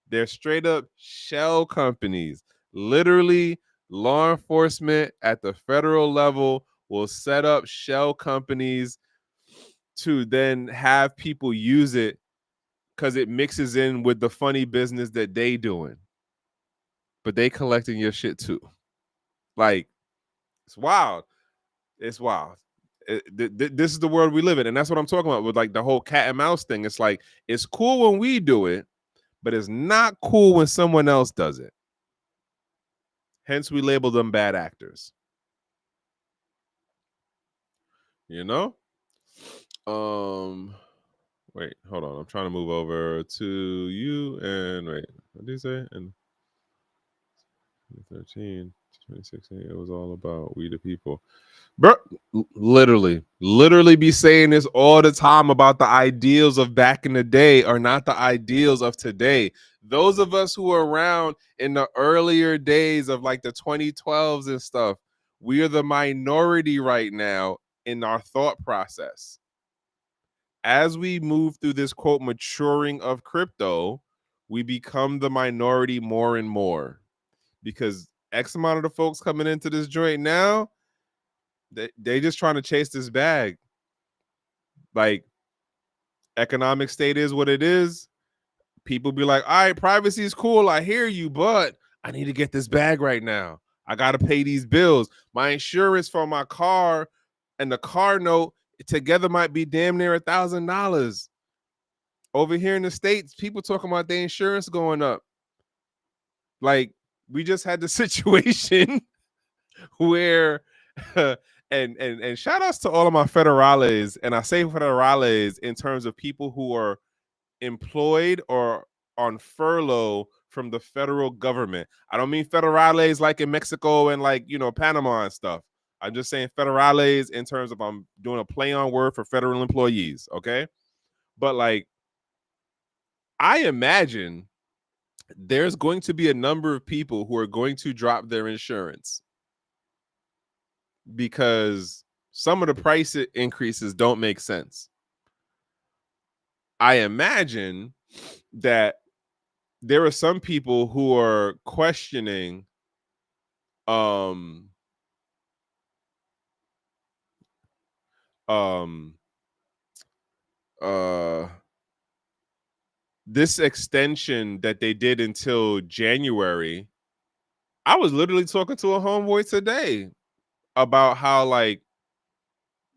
They're straight up shell companies, literally law enforcement at the federal level will set up shell companies to then have people use it because it mixes in with the funny business that they doing. But they collecting your shit too. Like, it's wild. It's wild. This is the world we live in. And that's what I'm talking about with like the whole cat and mouse thing. It's like, it's cool when we do it, but it's not cool when someone else does it. Hence, we label them bad actors. You know? Wait, hold on. I'm trying to move over to you and wait, what did you say? And 2013, 2016, it was all about we the people. Bro, literally be saying this all the time about the ideals of back in the day are not the ideals of today. Those of us who were around in the earlier days of like the 2012s and stuff, we are the minority right now in our thought process. As we move through this quote maturing of crypto, we become the minority more and more because X amount of the folks coming into this joint now, they just trying to chase this bag. Like, economic state is what it is. People be like, all right, privacy is cool. I hear you, but I need to get this bag right now. I got to pay these bills. My insurance for my car and the car note together might be damn near $1,000. Over here in the States, people talking about their insurance going up. Like, we just had the situation where and shout outs to all of my federales, and I say federales in terms of people who are employed or on furlough from the federal government. I don't mean federales like in Mexico and like, you know, Panama and stuff. I'm just saying federales in terms of I'm doing a play on word for federal employees, okay? But like, I imagine there's going to be a number of people who are going to drop their insurance because some of the price increases don't make sense. I imagine that there are some people who are questioning um um uh this extension that they did until January. I was literally talking to a homeboy today about how like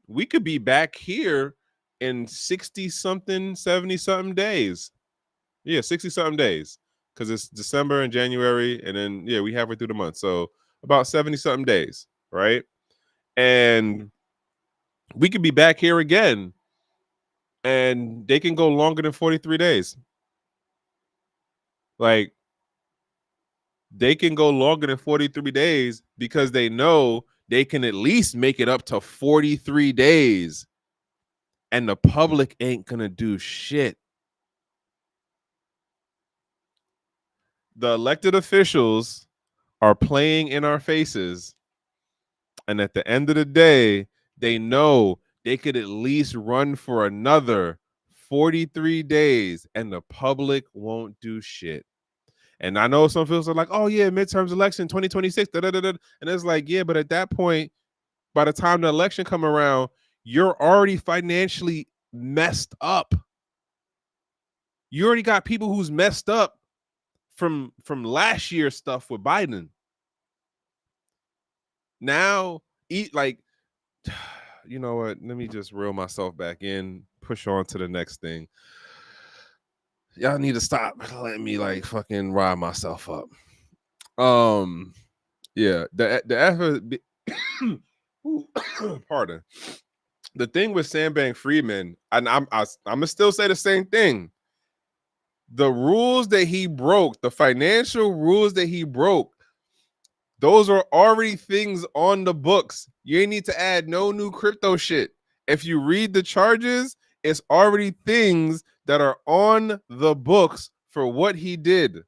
we could be back here in 60 something 70 something days. Yeah, 60 something days, because it's December and January, and then yeah, we halfway through the month, so about 70 something days, right? And we could be back here again, and they can go longer than 43 days. Like, they can go longer than 43 days because they know they can at least make it up to 43 days, and the public ain't gonna do shit. The elected officials are playing in our faces, and at the end of the day, they know they could at least run for another 43 days, and the public won't do shit. And I know some folks are like, oh yeah, midterms election 2026, da, da, da, da. And it's like, yeah, but at that point, by the time the election come around, you're already financially messed up. You already got people who's messed up from last year's stuff with Biden. Now, like, you know what? Let me just reel myself back in, push on to the next thing. Y'all need to stop letting me like fucking rile myself up. Yeah, the effort. Pardon. The thing with Sam Bankman-Fried, and I'm gonna still say the same thing. The rules that he broke, the financial rules that he broke, those are already things on the books. You ain't need to add no new crypto shit. If you read the charges, it's already things that are on the books for what he did.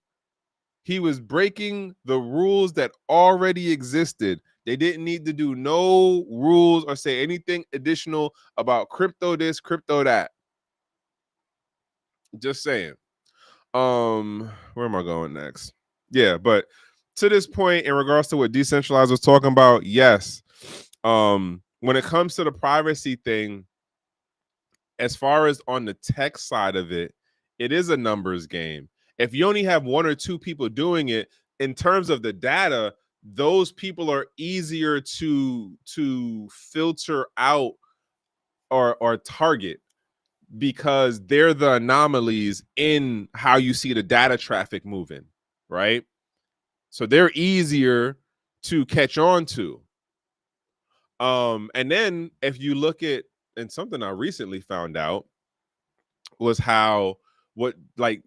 He was breaking the rules that already existed. They didn't need to do no rules or say anything additional about crypto this, crypto that. Just saying. Where am I going next? Yeah, but to this point, in regards to what Decentralized was talking about, yes. When it comes to the privacy thing, as far as on the tech side of it, it is a numbers game. If you only have one or two people doing it, in terms of the data, those people are easier to filter out or target, because they're the anomalies in how you see the data traffic moving, right? So they're easier to catch on to. And then if you look at, and something I recently found out was how, what, like,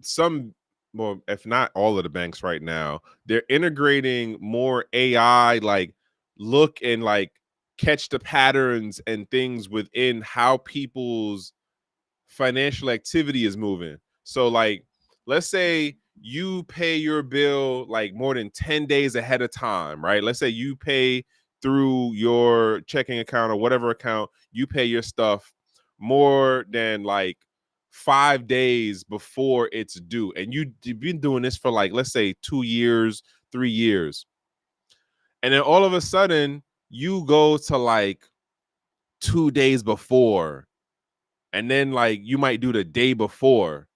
some, well, if not all of the banks right now, they're integrating more AI, like look and like catch the patterns and things within how people's financial activity is moving. So like, let's say you pay your bill like more than 10 days ahead of time, right? Let's say you pay through your checking account or whatever account, you pay your stuff more than like 5 days before it's due. And you've been doing this for like, let's say 2 years, 3 years. And then all of a sudden you go to like 2 days before, and then like you might do the day before.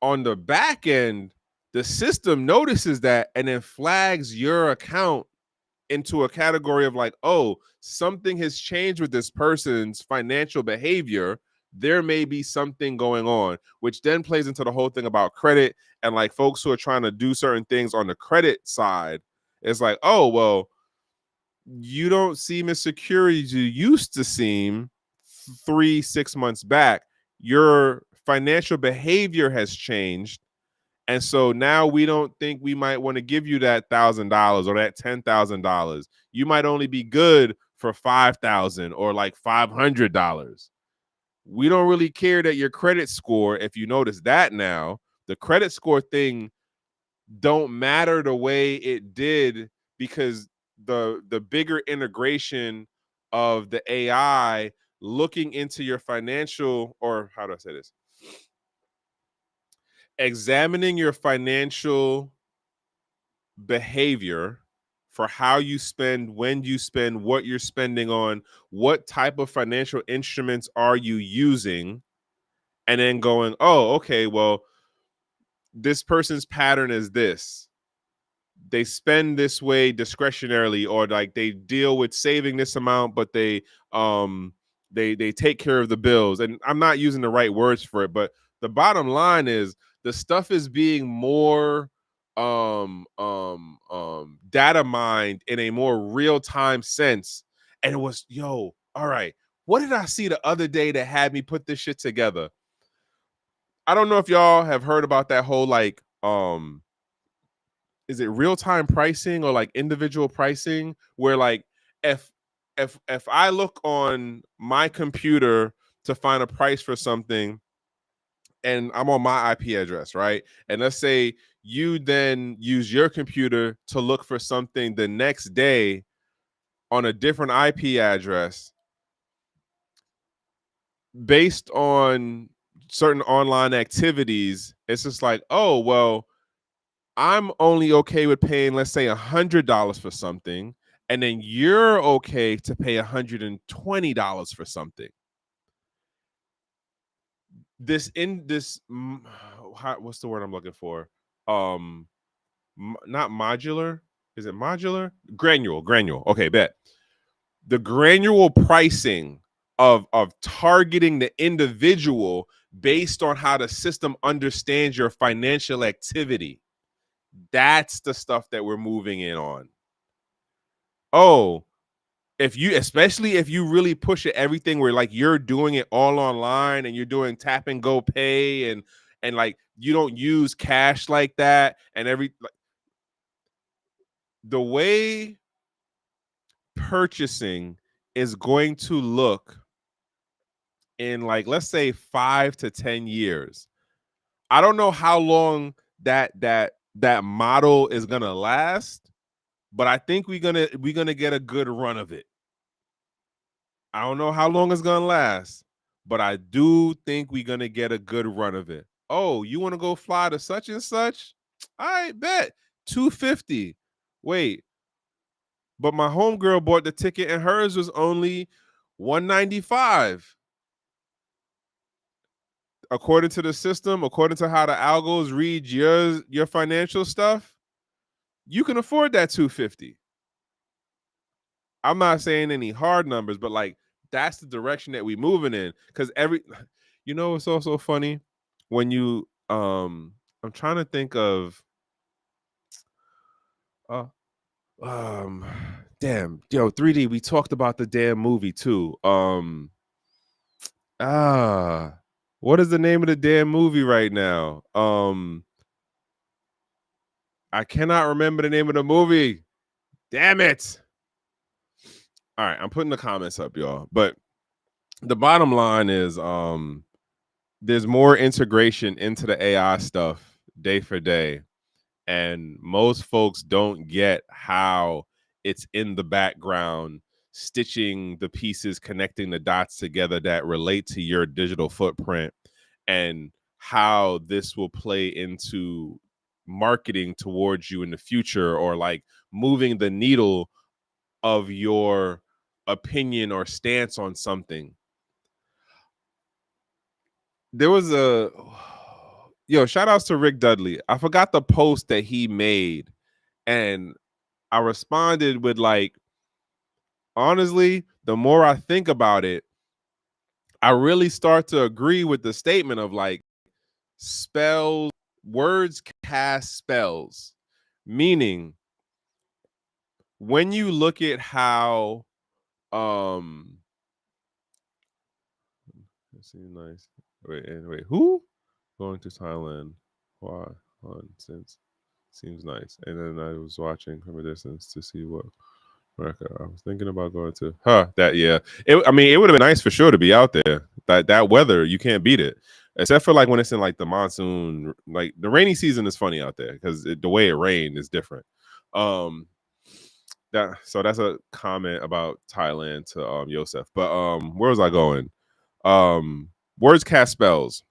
On the back end, the system notices that and then flags your account into a category of like, oh, something has changed with this person's financial behavior. There may be something going on, which then plays into the whole thing about credit and like folks who are trying to do certain things on the credit side. It's like, oh, well, you don't seem as secure as you used to seem 3-6 months back. Your financial behavior has changed, and so now we don't think we might want to give you that $1,000 or that $10,000. You might only be good for $5,000 or like $500. We don't really care that your credit score, if you notice that now, the credit score thing don't matter the way it did, because the bigger integration of the AI looking into your financial, or how do I say this? Examining your financial behavior for how you spend, when you spend, what you're spending on, what type of financial instruments are you using, and then going, oh, okay, well, this person's pattern is this. They spend this way discretionarily, or like they deal with saving this amount, but they take care of the bills. And I'm not using the right words for it, but the bottom line is the stuff is being more data mined in a more real-time sense. And it was, yo, all right, what did I see the other day that had me put this shit together? I don't know if y'all have heard about that whole like is it real-time pricing or like individual pricing, where like if if I look on my computer to find a price for something and I'm on my IP address, right? And let's say you then use your computer to look for something the next day on a different IP address, based on certain online activities, it's just like, oh, well, I'm only okay with paying, let's say, $100 for something, and then you're okay to pay $120 for something. What's the word I'm looking for? Not modular. Is it modular? Granular. Okay, bet. The granular pricing of targeting the individual based on how the system understands your financial activity. That's the stuff that we're moving in on. Oh, especially if you really push it, everything where like you're doing it all online and you're doing tap and go pay, and like you don't use cash like that, and the way purchasing is going to look in, like, let's say 5 to 10 years. I don't know how long that model is gonna last, but I think we're gonna get a good run of it. I don't know how long it's gonna last, but I do think we're gonna get a good run of it. Oh, you want to go fly to such and such? I bet $250. Wait, but my homegirl bought the ticket and hers was only $195. According to the system, according to how the algos read your financial stuff, you can afford that $250. I'm not saying any hard numbers, but like that's the direction that we moving in. Because you know, it's also funny when you I'm trying to think of uh, um damn, yo, 3D, we talked about the damn movie too. Ah, what is the name of the damn movie right now? I cannot remember the name of the movie. Damn it. All right, I'm putting the comments up, y'all. But the bottom line is there's more integration into the AI stuff day for day. And most folks don't get how it's in the background, stitching the pieces, connecting the dots together that relate to your digital footprint, and how this will play into marketing towards you in the future, or like moving the needle of your opinion or stance on something. There was a shout outs to Rick Dudley. I forgot the post that he made, and I responded with like, honestly, the more I think about it, I really start to agree with the statement of like words cast spells. Meaning, when you look at how it seems nice. Wait, who? Going to Thailand. Why? Since seems nice. And then I was watching from a distance to see what America. I was thinking about going to that. Yeah, I mean, it would have been nice for sure to be out there. That weather, you can't beat it. Except for like when it's in like the monsoon, like the rainy season is funny out there because the way it rained is different. So that's a comment about Thailand to Yosef. But where was I going? Words cast spells.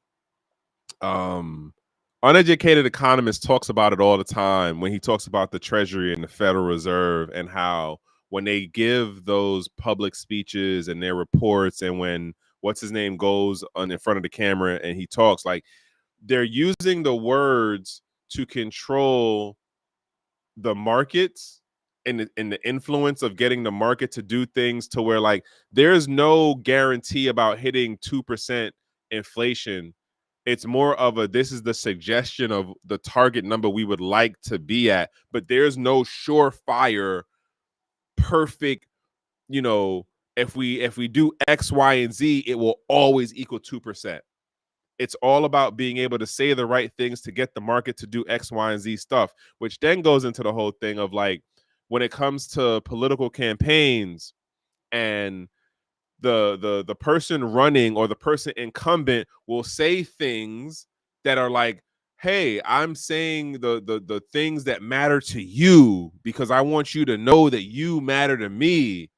Uneducated economist talks about it all the time when he talks about the Treasury and the Federal Reserve, and how when they give those public speeches and their reports, and when what's his name goes on in front of the camera and he talks, like they're using the words to control the markets and the influence of getting the market to do things to where like there's no guarantee about hitting 2% inflation. It's more of this is the suggestion of the target number we would like to be at, but there's no surefire perfect, if we do X, Y, and Z, it will always equal 2%. It's all about being able to say the right things to get the market to do X, Y, and Z stuff, which then goes into the whole thing of like when it comes to political campaigns and the person running or the person incumbent will say things that are like, hey, I'm saying the things that matter to you because I want you to know that you matter to me.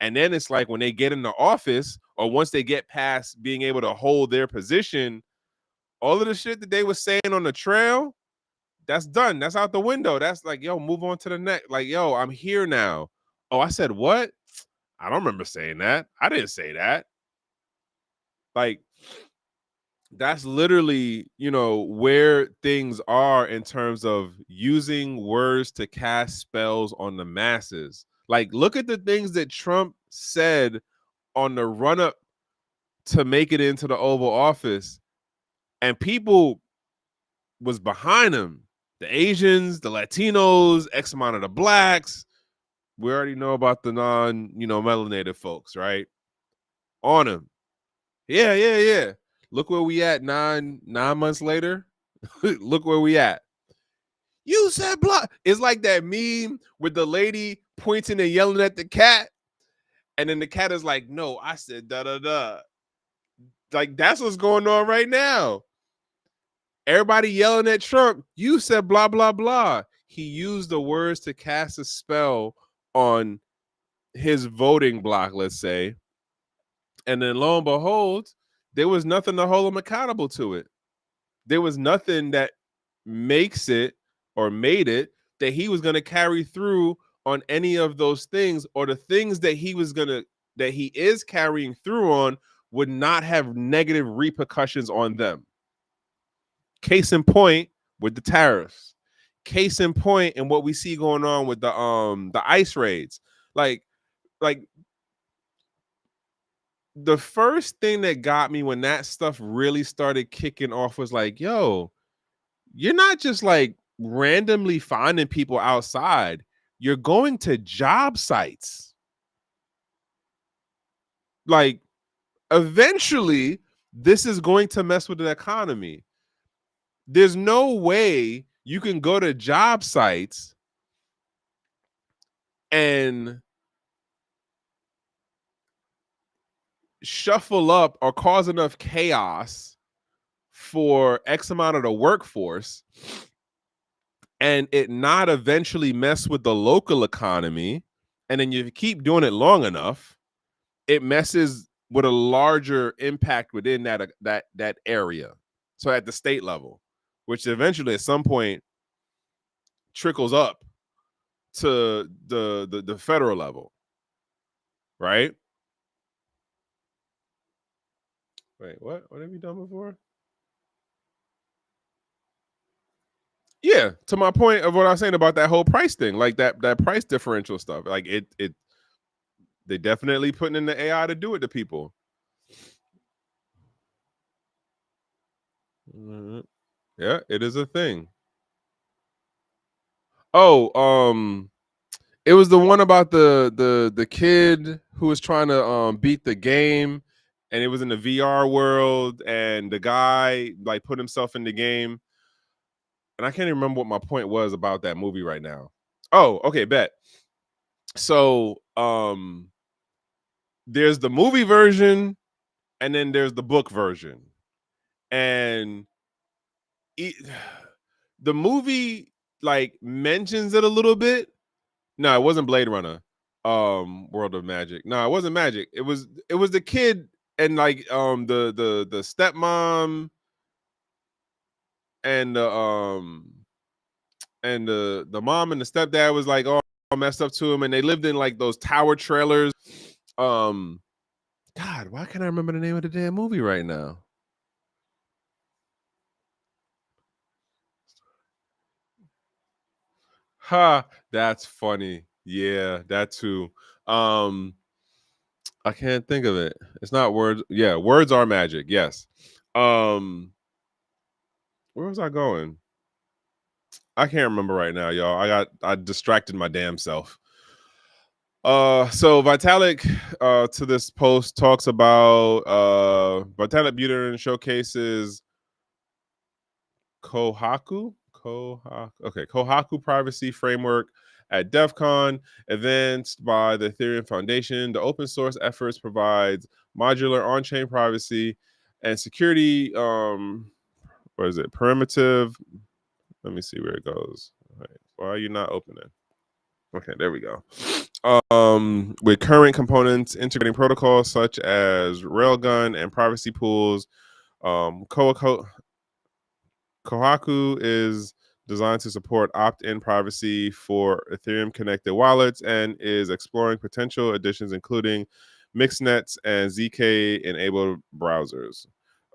And then it's like when they get into office or once they get past being able to hold their position, all of the shit that they were saying on the trail, that's done. That's out the window. That's like, yo, move on to the next. Like, yo, I'm here now. Oh, I said what? I don't remember saying that. I didn't say that. Like, that's literally, where things are in terms of using words to cast spells on the masses. Like, look at the things that Trump said on the run up to make it into the Oval Office, and people was behind him. The Asians, the Latinos, X amount of the blacks. We already know about the melanated folks, right? On him. Yeah. Look where we at 9 months later. Look where we at. You said blah. It's like that meme with the lady pointing and yelling at the cat. And then the cat is like, no, I said da da da. Like that's what's going on right now. Everybody yelling at Trump. You said blah, blah, blah. He used the words to cast a spell on his voting block, let's say. And then lo and behold, there was nothing to hold him accountable to it. There was nothing that makes it or made it that he was going to carry through on any of those things, or the things that he is carrying through on would not have negative repercussions on them. Case in point with the tariffs. Case in point in what we see going on with the ICE raids. Like the first thing that got me when that stuff really started kicking off was like, yo, you're not just like randomly finding people outside. You're going to job sites. Like, eventually, this is going to mess with the economy. There's no way you can go to job sites and shuffle up or cause enough chaos for X amount of the workforce and it not eventually mess with the local economy. And then you keep doing it long enough, it messes with a larger impact within that area. So at the state level, which eventually at some point trickles up to the federal level, right? Wait, what? What have you done before? Yeah, to my point of what I was saying about that whole price thing, like that price differential stuff. Like it they definitely putting in the AI to do it to people. Mm-hmm. Yeah, it is a thing. Oh, it was the one about the kid who was trying to beat the game, and it was in the VR world, and the guy like put himself in the game, and I can't even remember what my point was about that movie right now. Oh, okay, bet. So, there's the movie version, and then there's the book version, and the movie like mentions it a little bit. No, it wasn't Blade Runner. World of Magic. No, it wasn't Magic. It was the kid and like the stepmom and the mom and the stepdad was like all messed up to him, and they lived in like those tower trailers. Um, God, why can't I remember the name of the damn movie right now? Ha, that's funny. Yeah, that too. Um, I can't think of it. It's not words. Yeah, words are magic. Yes. Um, where was I going? I can't remember right now, y'all. I distracted my damn self. So Vitalik to this post talks about Vitalik Buterin showcases Kohaku privacy framework at DEF CON, advanced by the Ethereum Foundation. The open source efforts provides modular on-chain privacy and security. What is it? Primitive. Let me see where it goes. Right. Why are you not opening? Okay, there we go. With current components integrating protocols such as Railgun and privacy pools, Kohaku is designed to support opt-in privacy for Ethereum connected wallets and is exploring potential additions including mixnets and ZK enabled browsers.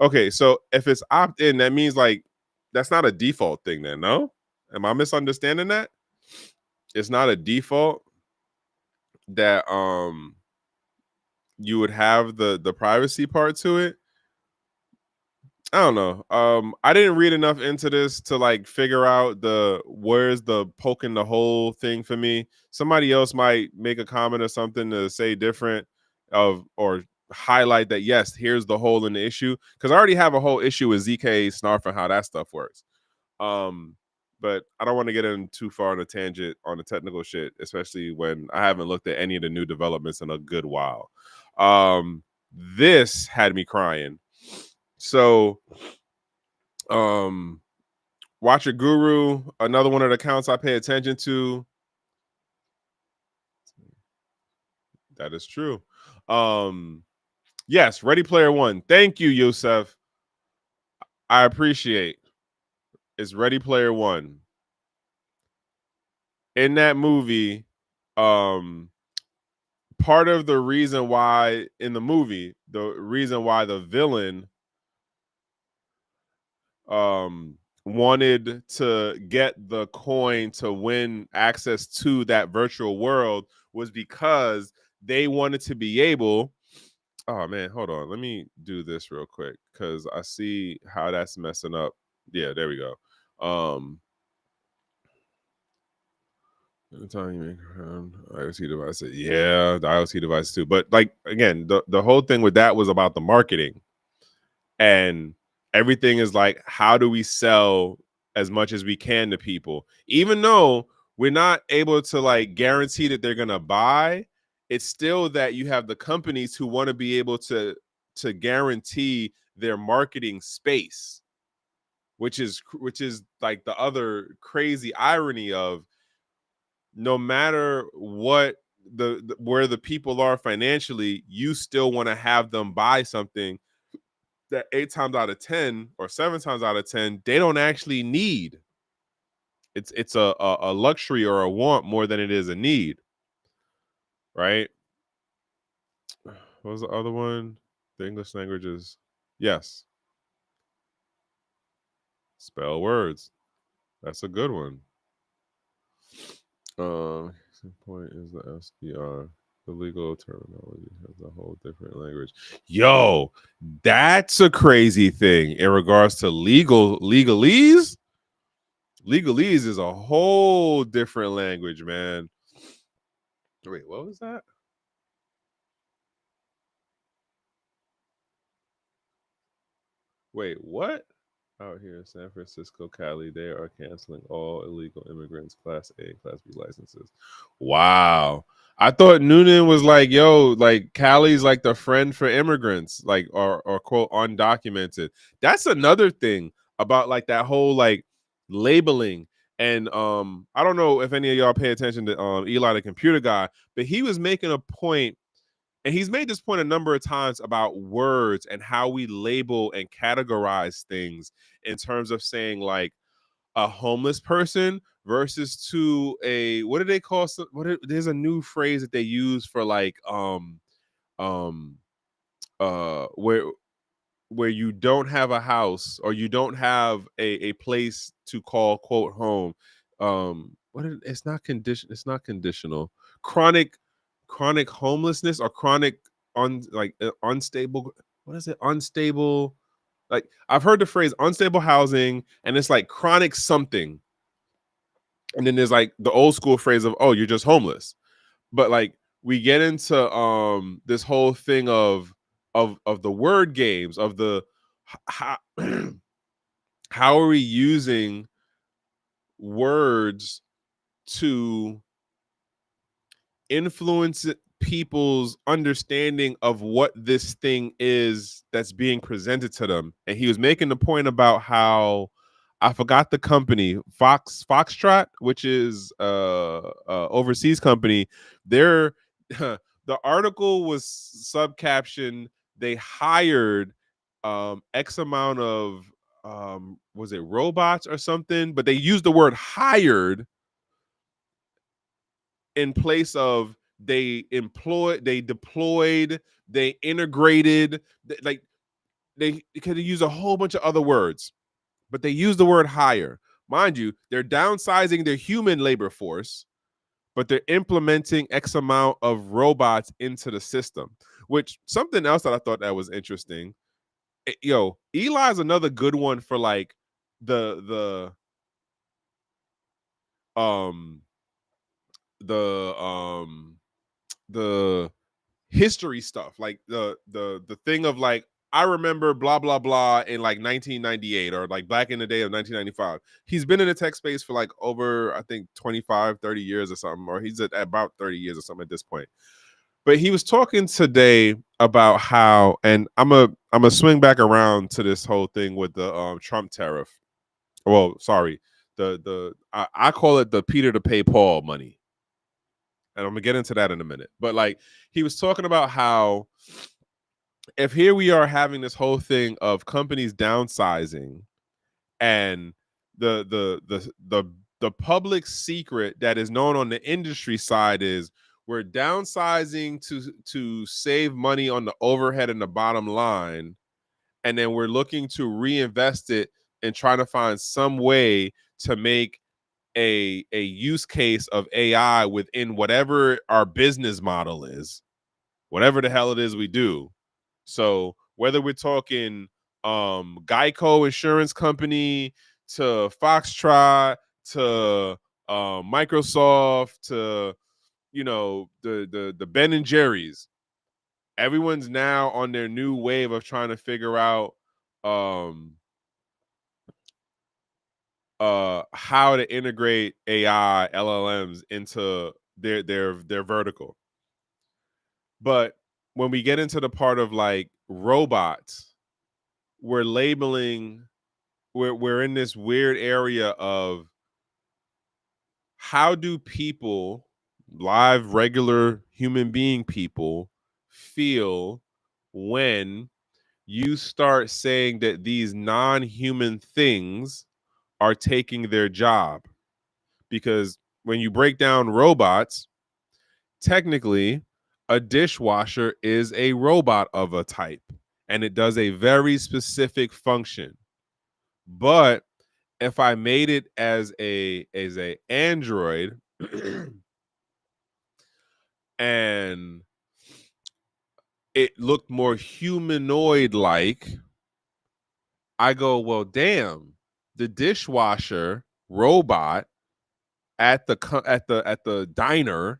Okay, so if it's opt-in, that means like that's not a default thing then, no? Am I misunderstanding that? It's not a default that you would have the privacy part to it. I don't know. I didn't read enough into this to like figure out where's the poking the hole thing for me. Somebody else might make a comment or something to say different or highlight that yes, here's the hole in the issue. Because I already have a whole issue with ZK snarf and how that stuff works. But I don't want to get in too far on a tangent on the technical shit, especially when I haven't looked at any of the new developments in a good while. This had me crying. So, Watch Your Guru, another one of the accounts I pay attention to. That is true. Yes, Ready Player One. Thank you, Yosef. I appreciate. It's Ready Player One. in that movie, part of the reason why in the movie, the reason why the villain wanted to get the coin to win access to that virtual world was because they wanted to be able. Oh man, hold on. Let me do this real quick because I see how that's messing up. Yeah, there we go. The time you make around IoT devices. Yeah, the IoT device too. But like again, the whole thing with that was about the marketing. And everything is like, how do we sell as much as we can to people? Even though we're not able to like guarantee that they're gonna buy, it's still that you have the companies who want to be able to guarantee their marketing space, which is like the other crazy irony of no matter what the where the people are financially, you still want to have them buy something that 8 times out of 10 or 7 times out of 10 they don't actually need. It's a luxury or a want more than it is a need, right? What was the other one? The English language is yes. Spell words. That's a good one. Point is the SDR. The legal terminology has a whole different language. Yo, that's a crazy thing in regards to legalese. Legalese is a whole different language, man. Wait, what was that? Wait, what? Out here in San Francisco, Cali, they are canceling all illegal immigrants' Class A and Class B licenses. Wow. I thought Noonan was like, yo, like Cali's like the friend for immigrants, like or quote undocumented. That's another thing about like that whole like labeling. And I don't know if any of y'all pay attention to Eli the computer guy, but he was making a point, and he's made this point a number of times about words and how we label and categorize things in terms of saying like a homeless person versus to a what do they call there's a new phrase that they use for like um where you don't have a house or you don't have a place to call quote home. It's not conditional. Chronic homelessness or chronic unstable. What is it? Unstable. Like I've heard the phrase unstable housing, and it's like chronic something. And then there's like the old school phrase of, oh, you're just homeless. But like we get into this whole thing of the word games of the how, how are we using words to influence people's understanding of what this thing is that's being presented to them. And he was making the point about how I forgot the company, Foxtrot, which is overseas company. They're the article was subcaption, they hired X amount of was it robots or something, but they used the word hired in place of they employed, they deployed, they integrated. Like they could use a whole bunch of other words, but they use the word hire. Mind you, they're downsizing their human labor force, but they're implementing X amount of robots into the system. Which something else that I thought that was interesting. Yo, Eli's another good one for like the um the the history stuff, like the thing of like I remember blah blah blah in like 1998 or like back in the day of 1995. He's been in the tech space for like over I think 25-30 years or something, or he's at about 30 years or something at this point. But he was talking today about how, and I'm a swing back around to this whole thing with the Trump tariff. Well, sorry, I call it the Peter to pay Paul money, and I'm gonna get into that in a minute. But like he was talking about how if here we are having this whole thing of companies downsizing and the the public secret that is known on the industry side is we're downsizing to save money on the overhead and the bottom line, and then we're looking to reinvest it and trying to find some way to make a use case of AI within whatever our business model is, whatever the hell it is we do. So whether we're talking Geico Insurance Company to Foxtrot to Microsoft to the Ben and Jerry's, everyone's now on their new wave of trying to figure out how to integrate AI LLMs into their vertical. But when we get into the part of like robots, we're labeling we're in this weird area of how do people, live regular human being people, feel when you start saying that these non-human things are taking their job? Because when you break down robots, technically a dishwasher is a robot of a type and it does a very specific function. But if I made it as a android and it looked more humanoid like, I go, well, damn, the dishwasher robot at the diner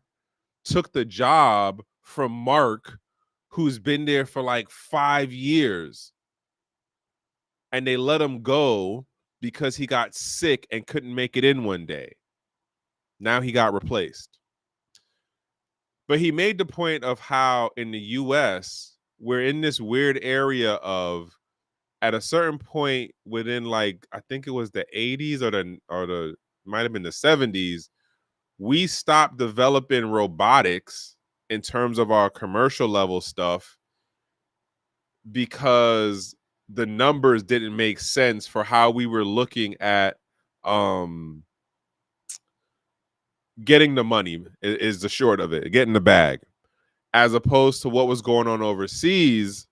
took the job from Mark, who's been there for like 5 years, and they let him go because he got sick and couldn't make it in one day. Now he got replaced. But he made the point of how in the US, we're in this weird area of, at a certain point within, like, I think it was the 80s or the might have been the 70s, we stopped developing robotics in terms of our commercial level stuff because the numbers didn't make sense for how we were looking at getting the money is the short of it, getting the bag, as opposed to what was going on overseas,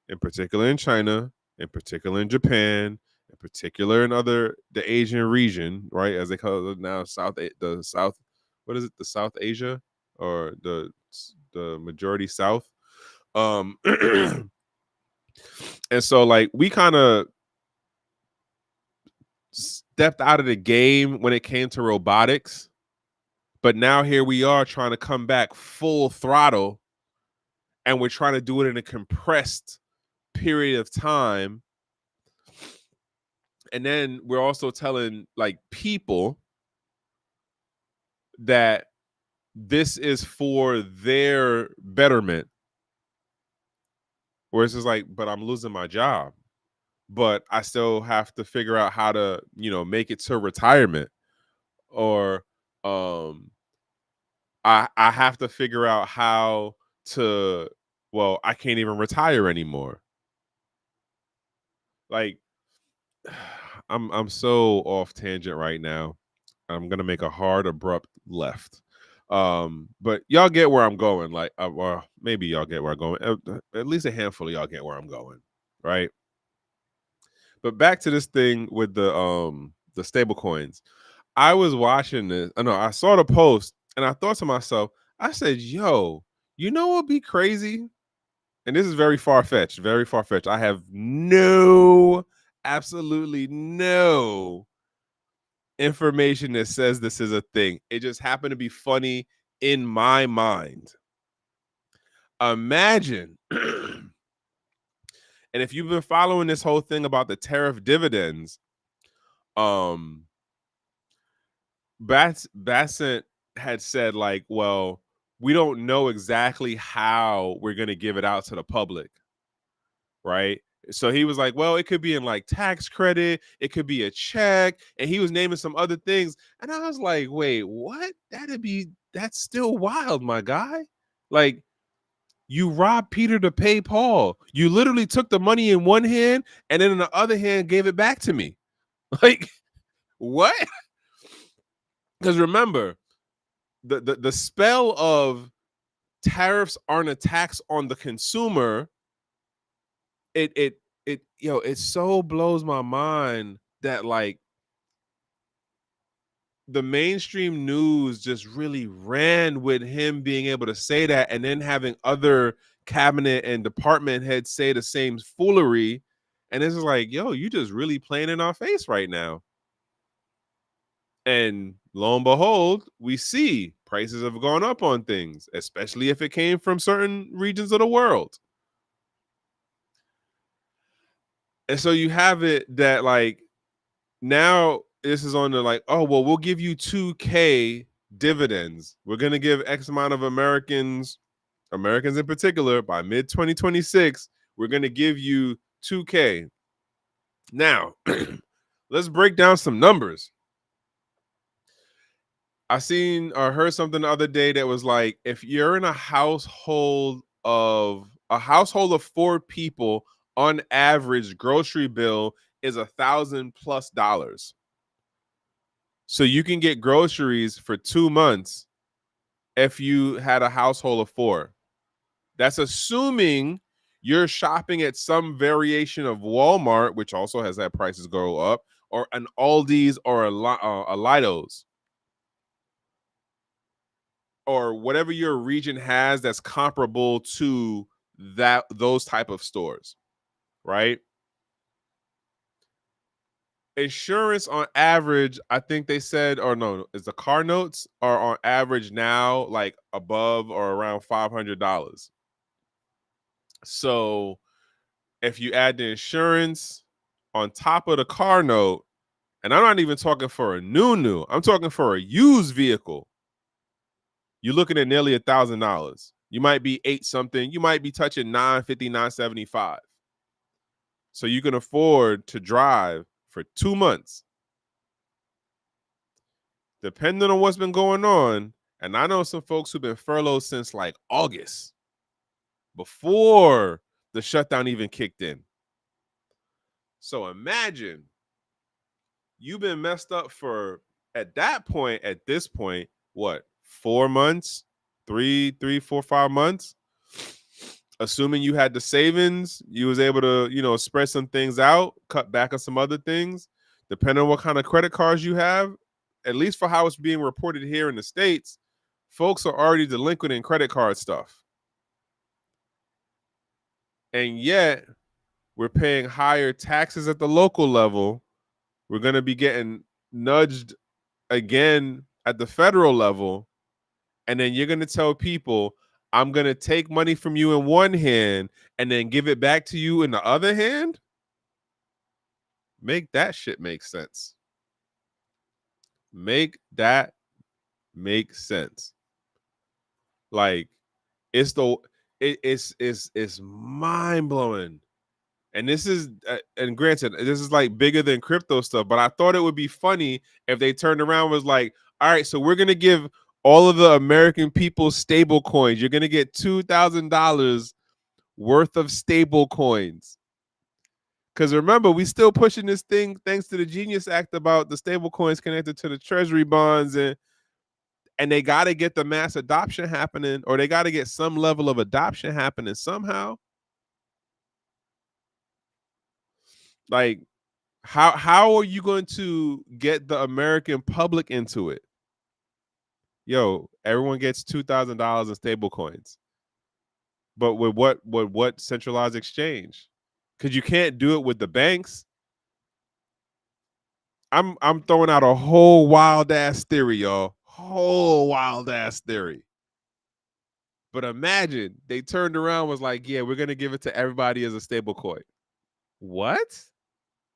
in particular in China, in particular in Japan, in particular in the Asian region, right? As they call it now, the South, what is it? The South Asia, or the majority South. And so like we kind of stepped out of the game when it came to robotics, but now here we are trying to come back full throttle, and we're trying to do it in a compressed period of time. And then we're also telling like people that this is for their betterment, where it's just like, but I'm losing my job, but I still have to figure out how to, make it to retirement, or I have to figure out how to, well, I can't even retire anymore. Like, I'm so off tangent right now. I'm gonna make a hard, abrupt left. But y'all get where I'm going. Like, well, maybe y'all get where I'm going. At least a handful of y'all get where I'm going, right? But back to this thing with the stable coins. I was watching this. I know I saw the post and I thought to myself, I said, yo, you know what would be crazy? And this is very far-fetched, very far-fetched. I have absolutely no information that says this is a thing. It just happened to be funny in my mind. Imagine, and if you've been following this whole thing about the tariff dividends, Bassett had said like, well, we don't know exactly how we're going to give it out to the public, right? So he was like, well, it could be in like tax credit, it could be a check, and he was naming some other things. And I was like, wait, what? That's still wild, my guy. Like, you robbed Peter to pay Paul. You literally took the money in one hand and then in the other hand gave it back to me. Like, what? Because remember, the spell of tariffs aren't a tax on the consumer. It so blows my mind that like the mainstream news just really ran with him being able to say that, and then having other cabinet and department heads say the same foolery. And it's just like, yo, you just really playing in our face right now. And lo and behold, we see prices have gone up on things, especially if it came from certain regions of the world. And so you have it that like now this is on the like, oh, well, we'll give you 2K dividends. We're going to give X amount of Americans in particular, by mid 2026, we're going to give you 2K. Now, let's break down some numbers. I seen or heard something the other day that was like, if you're in a household of 4 people, on average, grocery bill is $1,000+ So you can get groceries for 2 months if you had a household of 4. That's assuming you're shopping at some variation of Walmart, which also has had prices go up, or an Aldi's or a Lido's, or whatever your region has that's comparable to those type of stores, right? Insurance on average, I think they said, or no, is the car notes are on average now like above or around $500. So if you add the insurance on top of the car note, and I'm not even talking for a new, I'm talking for a used vehicle, you're looking at nearly $1,000. You might be 8 something, you might be touching 950, 975. So you can afford to drive for 2 months. Depending on what's been going on, and I know some folks who've been furloughed since like August, before the shutdown even kicked in. So imagine you've been messed up for, at this point, what, 4 months, 4, 5 months? Assuming you had the savings, you was able to, spread some things out, cut back on some other things, depending on what kind of credit cards you have. At least for how it's being reported here in the States, folks are already delinquent in credit card stuff. And yet we're paying higher taxes at the local level. We're going to be getting nudged again at the federal level. And then you're going to tell people, I'm going to take money from you in one hand and then give it back to you in the other hand? Make that shit make sense. Make that make sense. Like, it's mind-blowing. And this is, and granted, this is like bigger than crypto stuff, but I thought it would be funny if they turned around and was like, all right, so we're going to give all of the American people stable coins. You're going to get $2,000 worth of stable coins. Because remember, we still pushing this thing thanks to the Genius Act about the stable coins connected to the treasury bonds, and they got to get the mass adoption happening, or they got to get some level of adoption happening somehow. Like, how are you going to get the American public into it? Yo, everyone gets $2,000 in stable coins, but with what centralized exchange? Because you can't do it with the banks. I'm throwing out a whole wild ass theory, y'all. Whole wild ass theory. But imagine they turned around, was like, yeah, we're gonna give it to everybody as a stable coin. What?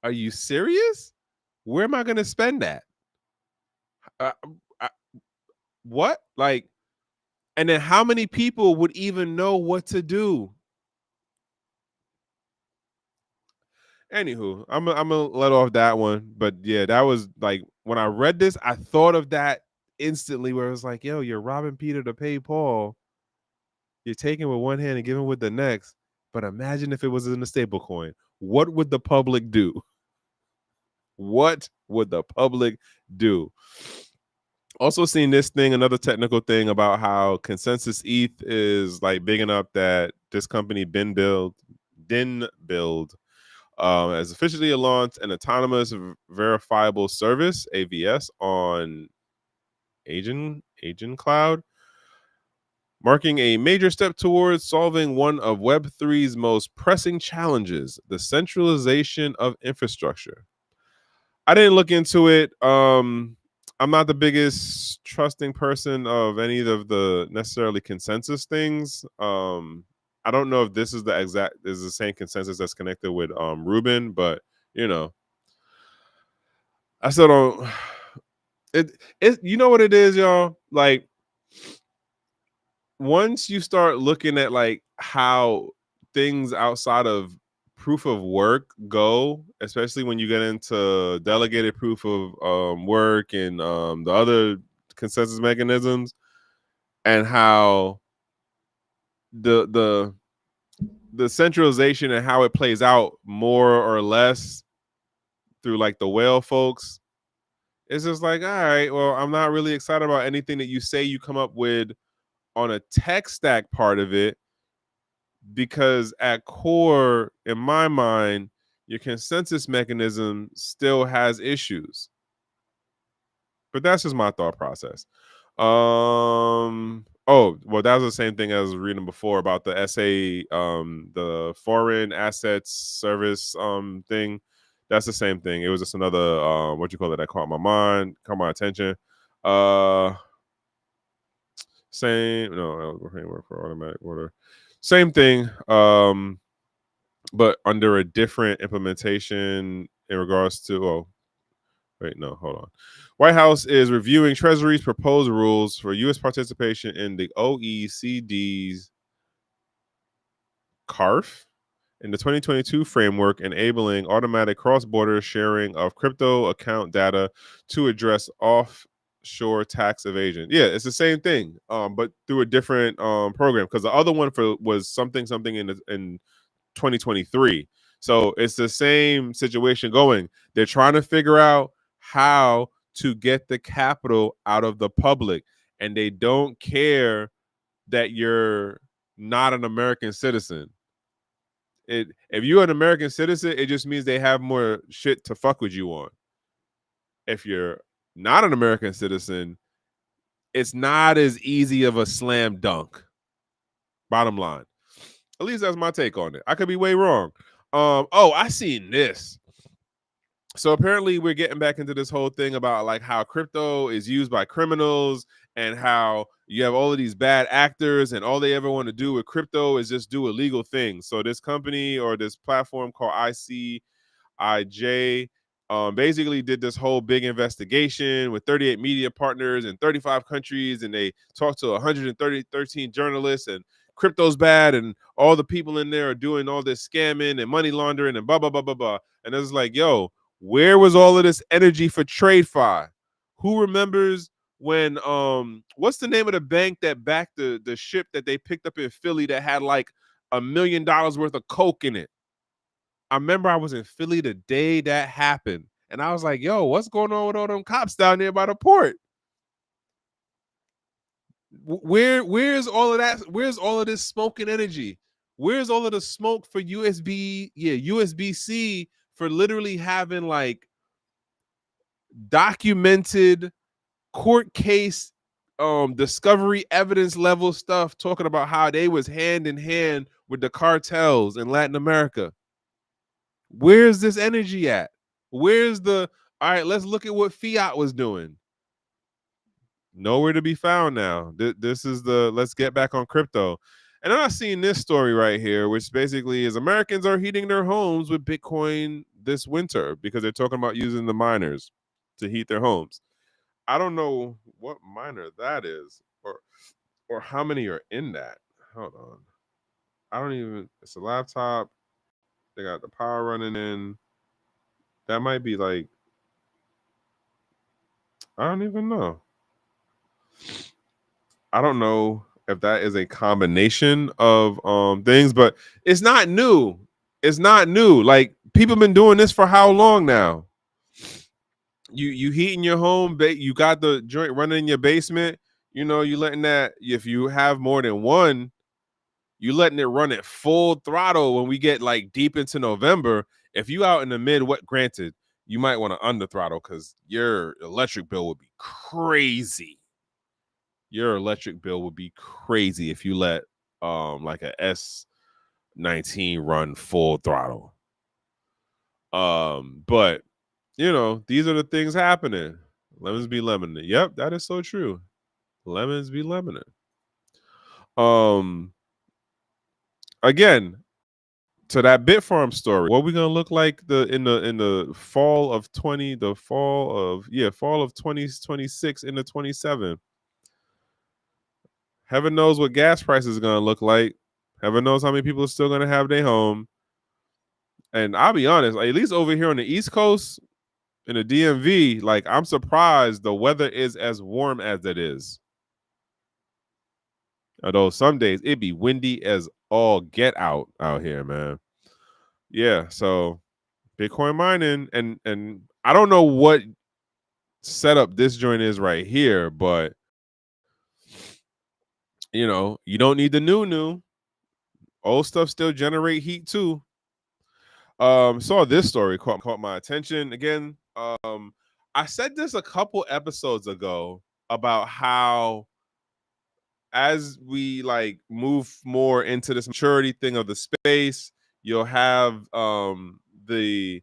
Are you serious? Where am I gonna spend that? Uh, uh, what? Like, and then how many people would even know what to do? Anywho, I'm gonna let off that one. But yeah, that was like, when I read this, I thought of that instantly, where it was like, yo, you're robbing Peter to pay Paul. You're taking with one hand and giving with the next. But imagine if it was in a stable coin. What would the public do? What would the public do? Also seen this thing, another technical thing about how consensus ETH is like big enough that this company Din Build has officially launched an autonomous verifiable service (AVS) on Agent Cloud, marking a major step towards solving one of Web3's most pressing challenges: the centralization of infrastructure. I didn't look into it. I'm not the biggest trusting person of any of the necessarily consensus things. I don't know if this is the same consensus that's connected with Ruben, but you know, I still don't. It you know what it is, y'all. Like once you start looking at like how things outside of proof of work go, especially when you get into delegated proof of work and the other consensus mechanisms, and how the the the centralization and how it plays out more or less through like the whale folks, it's just like, all right, well, I'm not really excited about anything that you say you come up with on a tech stack part of it, because at core, in my mind, your consensus mechanism still has issues. But that's just my thought process. Oh, well, that was the same thing I was reading before about the SA, the foreign assets service thing. That's the same thing. It was just another what you call it that caught my attention. Same, no, framework for automatic order. Same thing. But under a different implementation in regards to, oh, wait, no, hold on. White House is reviewing Treasury's proposed rules for U.S. participation in the OECD's CARF in the 2022 framework, enabling automatic cross-border sharing of crypto account data to address offshore tax evasion. Yeah, it's the same thing, but through a different program, because the other one was something in 2023. So it's the same situation going. They're trying to figure out how to get the capital out of the public, and they don't care that you're not an American citizen. If you're an American citizen, it just means they have more shit to fuck with you on. If you're not an American citizen, it's not as easy of a slam dunk. Bottom line. At least that's my take on it. I could be way wrong. Oh, I seen this. So apparently we're getting back into this whole thing about like how crypto is used by criminals, and how you have all of these bad actors and all they ever want to do with crypto is just do illegal things. So this company or this platform called ICIJ basically did this whole big investigation with 38 media partners in 35 countries, and they talked to 13 journalists, and crypto's bad, and all the people in there are doing all this scamming and money laundering and blah, blah, blah, blah, blah. And it's like, yo, where was all of this energy for TradeFi? Who remembers when what's the name of the bank that backed the ship that they picked up in Philly that had like $1 million worth of coke in it? I remember I was in Philly the day that happened, and I was like, yo, what's going on with all them cops down there by the port? Where's all of that? Where's all of this smoke and energy? Where's all of the smoke for USB-C for literally having like documented court case discovery evidence level stuff talking about how they was hand in hand with the cartels in Latin America? Where's this energy at? Where's the, all right, let's look at what fiat was doing? Nowhere to be found now. This is the let's get back on crypto. And then I seen this story right here, which basically is Americans are heating their homes with Bitcoin this winter because they're talking about using the miners to heat their homes. I don't know what miner that is, or how many are in that. Hold on. I don't even, it's a laptop. They got the power running in. That might be like, I don't even know. I don't know if that is a combination of things, but it's not new. It's not new. Like people been doing this for how long now? You heating your home, you got the joint running in your basement. You know, you letting that, if you have more than one, you letting it run at full throttle when we get like deep into November. If you out in the mid, what granted, you might want to under throttle because your electric bill would be crazy. Your electric bill would be crazy if you let like a S19 run full throttle. But you know, these are the things happening. Lemons be lemoning. Yep, that is so true. Lemons be lemoning. Again, to that Bitfarm story, what we gonna look like in the fall of 2026 into 27. Heaven knows what gas prices are gonna look like. Heaven knows how many people are still gonna have their home. And I'll be honest, like, at least over here on the East Coast, in the DMV, like I'm surprised the weather is as warm as it is. Although some days it be windy as all get out here, man. Yeah, so Bitcoin mining, and I don't know what setup this joint is right here, but you know, you don't need the new. Old stuff still generate heat too. Saw this story caught my attention again. I said this a couple episodes ago about how as we like move more into this maturity thing of the space, you'll have the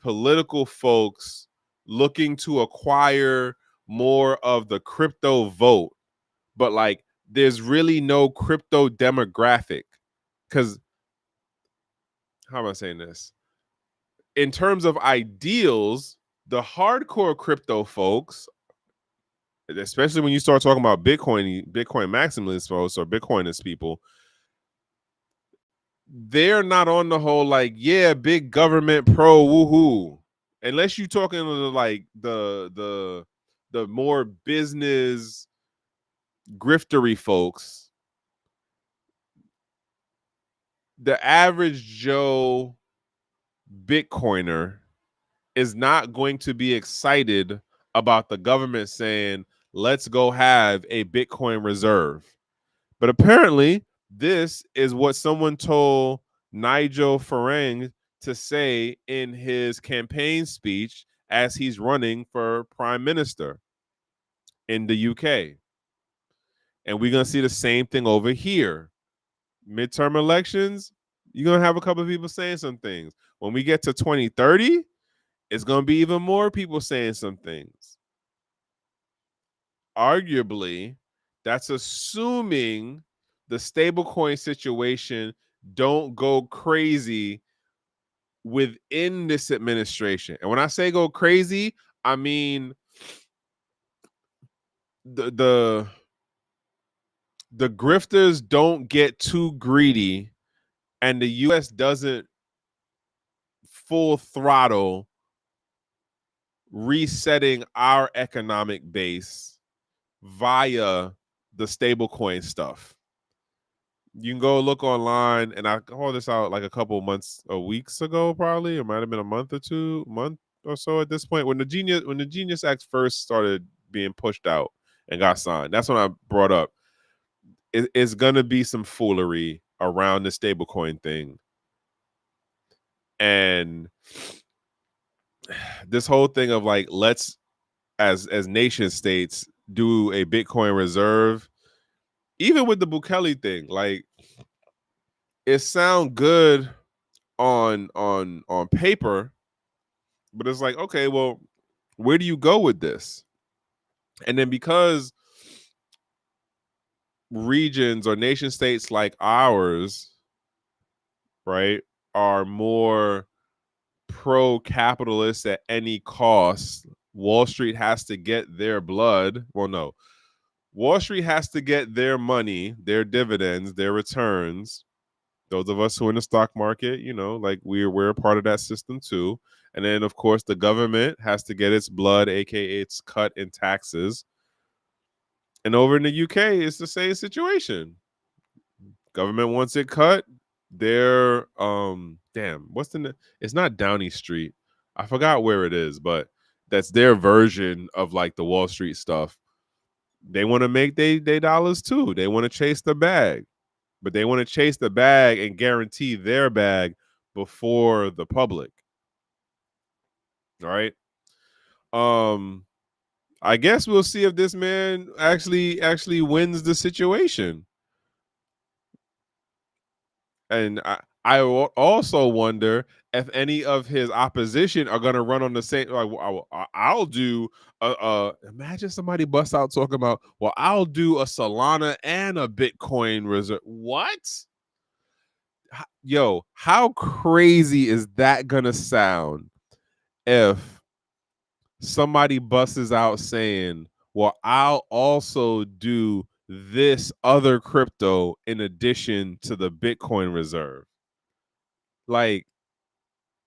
political folks looking to acquire more of the crypto vote, but like there's really no crypto demographic. Because how am I saying this? In terms of ideals, the hardcore crypto folks, especially when you start talking about Bitcoin maximalist folks or Bitcoinist people, they're not on the whole like, yeah, big government pro woohoo. Unless you're talking to like the more business griftery folks, the average Joe Bitcoiner is not going to be excited about the government saying, let's go have a Bitcoin reserve. But apparently, this is what someone told Nigel Farage to say in his campaign speech as he's running for prime minister in the UK. And we're going to see the same thing over here. Midterm elections, you're going to have a couple of people saying some things. When we get to 2030, it's going to be even more people saying some things. Arguably, that's assuming the stablecoin situation don't go crazy within this administration. And when I say go crazy, I mean the grifters don't get too greedy and the US doesn't full throttle resetting our economic base via the stablecoin stuff. You can go look online, and I called this out like a couple months or weeks ago, probably. It might have been a month or so at this point when the Genius Act first started being pushed out and got signed. That's when I brought up it's gonna be some foolery around the stablecoin thing, and this whole thing of like let's as nation states do a Bitcoin reserve. Even with the Bukele thing, like it sound good on paper, but it's like, okay, well, where do you go with this? And then because regions or nation states like ours, right, are more pro-capitalist at any cost, Wall Street has to get their blood. Well, no. Wall Street has to get their money, their dividends, their returns. Those of us who are in the stock market, you know, like we're a part of that system too. And then, of course, the government has to get its blood, aka its cut in taxes. And over in the UK, it's the same situation. Government wants it cut. They're damn, it's not Downing Street. I forgot where it is, but that's their version of like the Wall Street stuff. They want to make they dollars too. They want to chase the bag, but they want to chase the bag and guarantee their bag before the public. All right. I guess we'll see if this man actually wins the situation. And I also wonder if any of his opposition are going to run on the same. Like, I'll do. Imagine somebody busts out talking about, well, I'll do a Solana and a Bitcoin reserve. What? Yo, how crazy is that gonna sound if somebody busts out saying, well, I'll also do this other crypto in addition to the Bitcoin reserve? Like,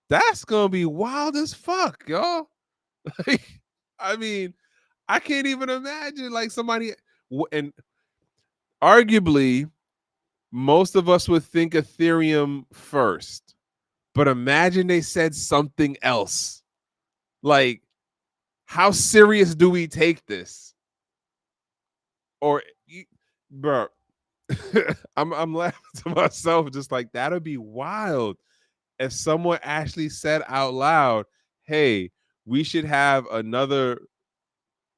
that's gonna be wild as fuck, y'all. I mean, I can't even imagine like somebody, and arguably most of us would think Ethereum first, but imagine they said something else. Like, how serious do we take this? Or, bro, I'm laughing to myself, just like that'd be wild if someone actually said out loud, "Hey, we should have another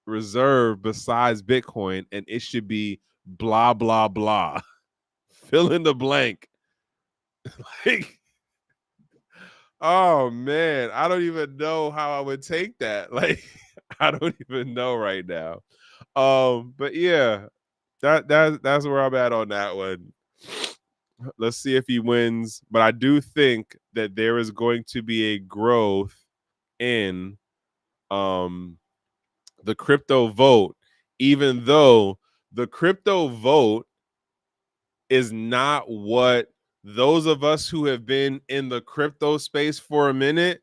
reserve besides Bitcoin, and it should be blah blah blah." Fill in the blank. Like, oh man, I don't even know how I would take that. Like, I don't even know right now. But yeah, that's where I'm at on that one. Let's see if he wins. But I do think that there is going to be a growth in the crypto vote, even though the crypto vote is not what those of us who have been in the crypto space for a minute,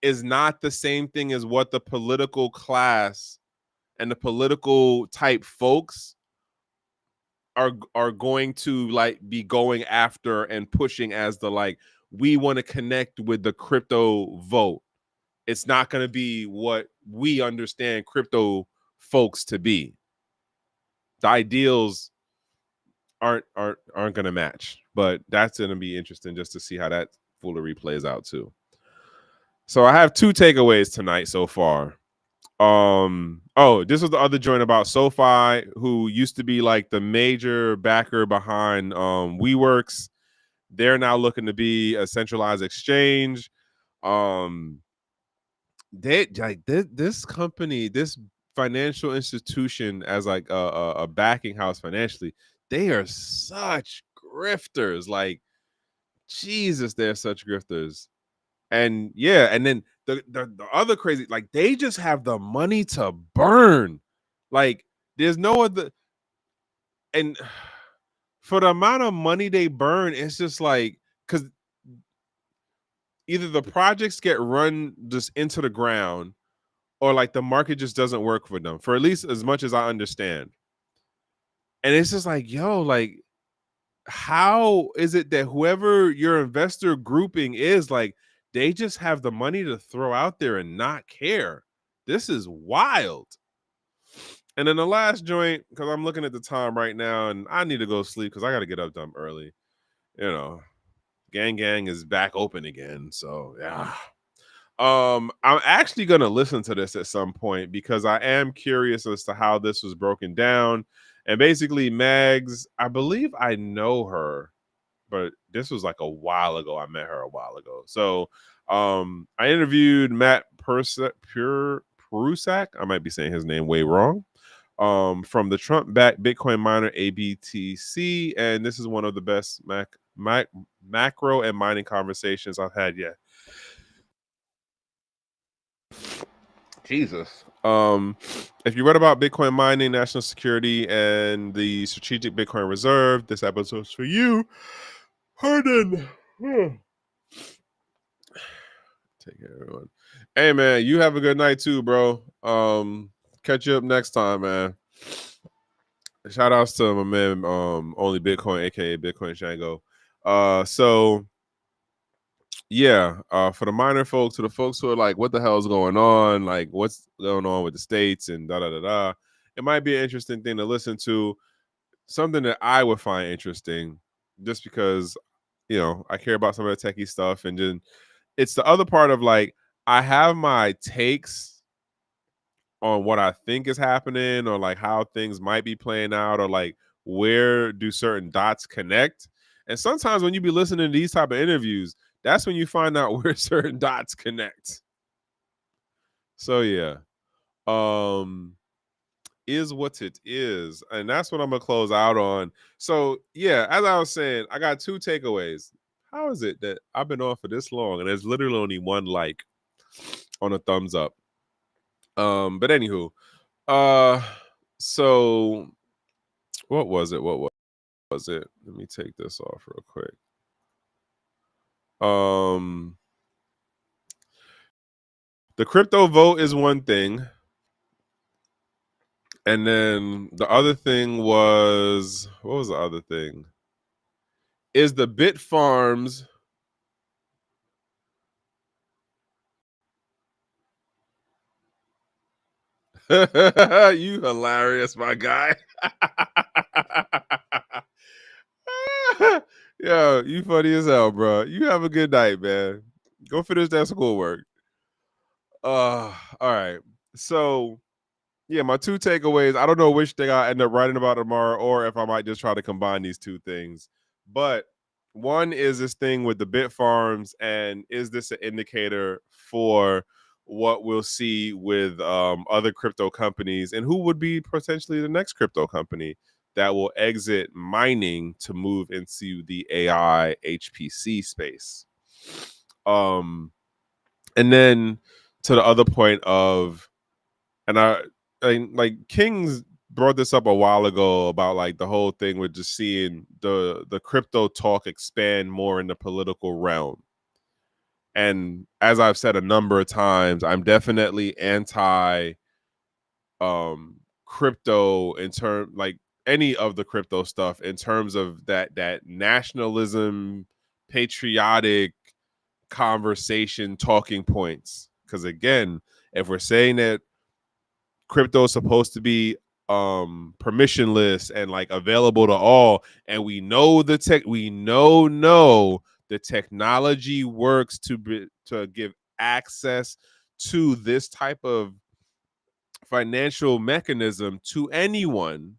is not the same thing as what the political class and the political type folks are going to like be going after and pushing as the like, we want to connect with the crypto vote. It's not going to be what we understand crypto folks to be. The ideals aren't going to match, but that's going to be interesting just to see how that foolery plays out too. So I have two takeaways tonight so far. This was the other joint about SoFi, who used to be like the major backer behind WeWorks. They're now looking to be a centralized exchange. They like this company, this financial institution, as like a backing house financially, they are such grifters. Like, Jesus, they're such grifters. And yeah, and then the other crazy, like, they just have the money to burn. Like, there's no other, and for the amount of money they burn, it's just like, because either the projects get run just into the ground, or like the market just doesn't work for them, for at least as much as I understand. And it's just like, yo, like, how is it that whoever your investor grouping is, like, they just have the money to throw out there and not care? This is wild. And then the last joint, because I'm looking at the time right now and I need to go sleep because I got to get up dumb early. You know, Gang is back open again. So yeah. I'm actually gonna listen to this at some point because I am curious as to how this was broken down. And basically, Mags, I believe I know her, but this was like a while ago. I met her a while ago. So I interviewed Matt Prusak. I might be saying his name way wrong. From the Trump-backed Bitcoin miner ABTC, and this is one of the best macro and mining conversations I've had yet. Jesus. If you read about Bitcoin mining, national security, and the strategic Bitcoin reserve, this episode's for you. Pardon. Take care, everyone. Hey, man, you have a good night too, bro. Catch you up next time, man. Shout outs to my man, Only Bitcoin, aka Bitcoin Django. So yeah, for the minor folks, to the folks who are like, what the hell is going on? Like, what's going on with the states and da da da da. It might be an interesting thing to listen to. Something that I would find interesting, just because I care about some of the techie stuff, and then it's the other part of like I have my takes on what I think is happening, or like how things might be playing out, or like where do certain dots connect. And sometimes when you be listening to these type of interviews, that's when you find out where certain dots connect. So yeah, um, is what it is, and that's what I'm gonna close out on. So yeah, as I was saying, I got two takeaways. How is it that I've been on for this long and there's literally only one like on a thumbs up? But anywho, uh, so what was it? What was it? Let me take this off real quick. Um, the crypto vote is one thing, and then the other thing was, what was the other thing? Is the Bitfarms you hilarious, my guy. Yo, you funny as hell, bro. You have a good night, man. Go finish that schoolwork. All right. So yeah, my two takeaways. I don't know which thing I end up writing about tomorrow, or if I might just try to combine these two things. But one is this thing with the bit farms, and is this an indicator for what we'll see with other crypto companies, and who would be potentially the next crypto company that will exit mining to move into the AI HPC space? Um, and then to the other point of, and I like Kings brought this up a while ago about like the whole thing with just seeing the crypto talk expand more in the political realm. And as I've said a number of times, I'm definitely anti crypto in term like any of the crypto stuff in terms of that nationalism, patriotic conversation talking points. Because again, if we're saying that crypto is supposed to be permissionless and like available to all, and we know the technology works to give access to this type of financial mechanism to anyone.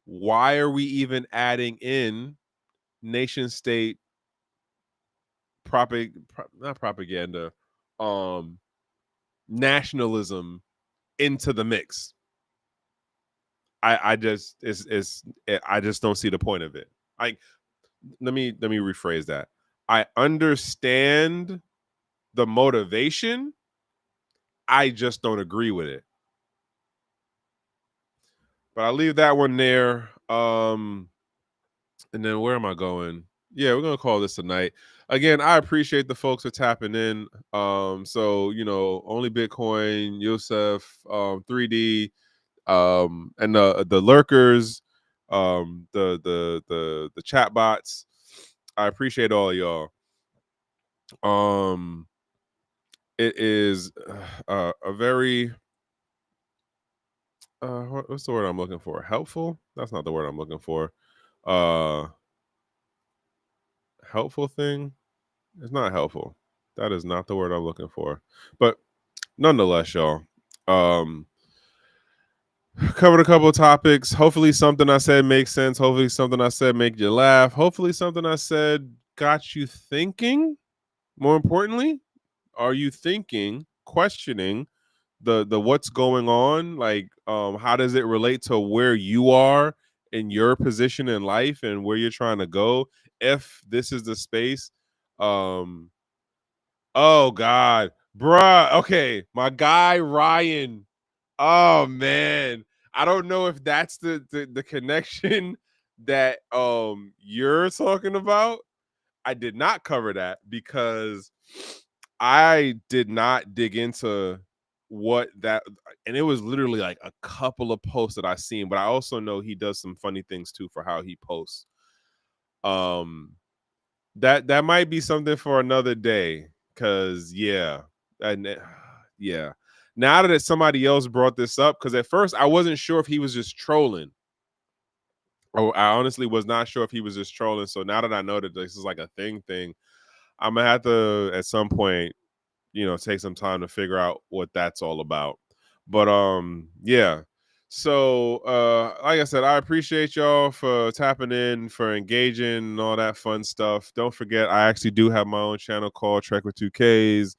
Why are we even adding in nation state not propaganda, um nationalism into the mix? I just I just don't see the point of it. Like, let me rephrase that. I understand the motivation. I just don't agree with it. But I'll leave that one there. And then where am I going? Yeah, we're gonna call this a night. Again, I appreciate the folks for tapping in. So only Bitcoin, Yosef, 3D, and the lurkers, the chat bots. I appreciate all of y'all. Um, it is a very what's the word I'm looking for? Helpful? That's not the word I'm looking for. Uh, helpful thing. It's not helpful. That is not the word I'm looking for. But nonetheless, y'all. Um, covered a couple of topics. Hopefully something I said makes sense. Hopefully something I said make you laugh. Hopefully something I said got you thinking. More importantly, are you thinking, questioning the what's going on? Like, how does it relate to where you are in your position in life and where you're trying to go? If this is the space, um, oh God, bruh. Okay, my guy Ryan. Oh man, I don't know if that's the connection that you're talking about. I did not cover that because I did not dig into what that, and it was literally like a couple of posts that I seen, but I also know he does some funny things too for how he posts. Um that might be something for another day. Cause yeah, and yeah. Now that somebody else brought this up, because at first I wasn't sure if he was just trolling. Oh, I honestly was not sure if he was just trolling. So now that I know that this is like a thing, I'm gonna have to at some point, take some time to figure out what that's all about. But yeah. So like I said, I appreciate y'all for tapping in, for engaging and all that fun stuff. Don't forget, I actually do have my own channel called Trek with 2Ks.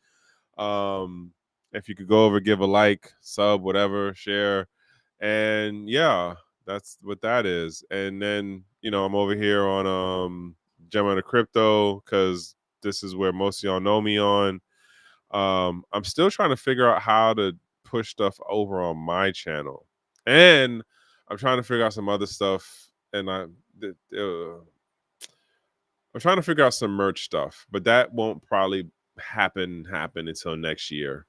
If you could go over, give a like, sub, whatever, share. And yeah, that's what that is. And then, I'm over here on Gemma the Crypto, because this is where most of y'all know me on. I'm still trying to figure out how to push stuff over on my channel. And I'm trying to figure out some other stuff. And I'm trying to figure out some merch stuff, but that won't probably happen until next year.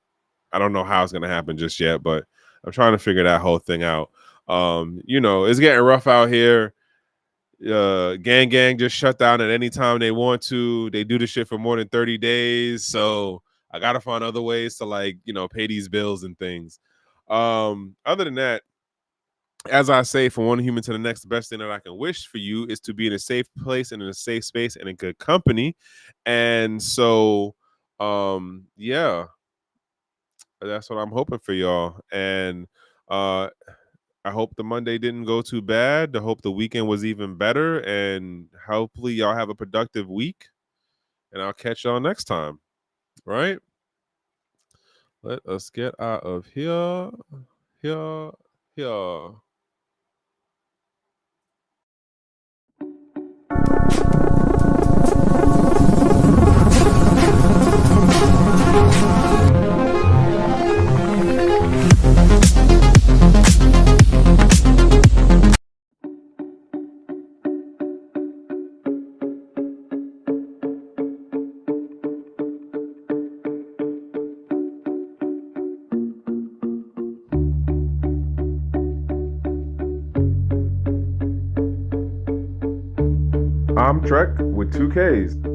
I don't know how it's gonna happen just yet, but I'm trying to figure that whole thing out. It's getting rough out here. Gang just shut down at any time they want to. They do the shit for more than 30 days. So I gotta find other ways to pay these bills and things. Other than that, as I say, from one human to the next, the best thing that I can wish for you is to be in a safe place and in a safe space and in good company. And so, yeah, that's what I'm hoping for y'all. And uh, I hope the Monday didn't go too bad. I hope the weekend was even better. And hopefully, y'all have a productive week. And I'll catch y'all next time. Right? Let us get out of here. Here. Here. I'm Trek with 2Ks.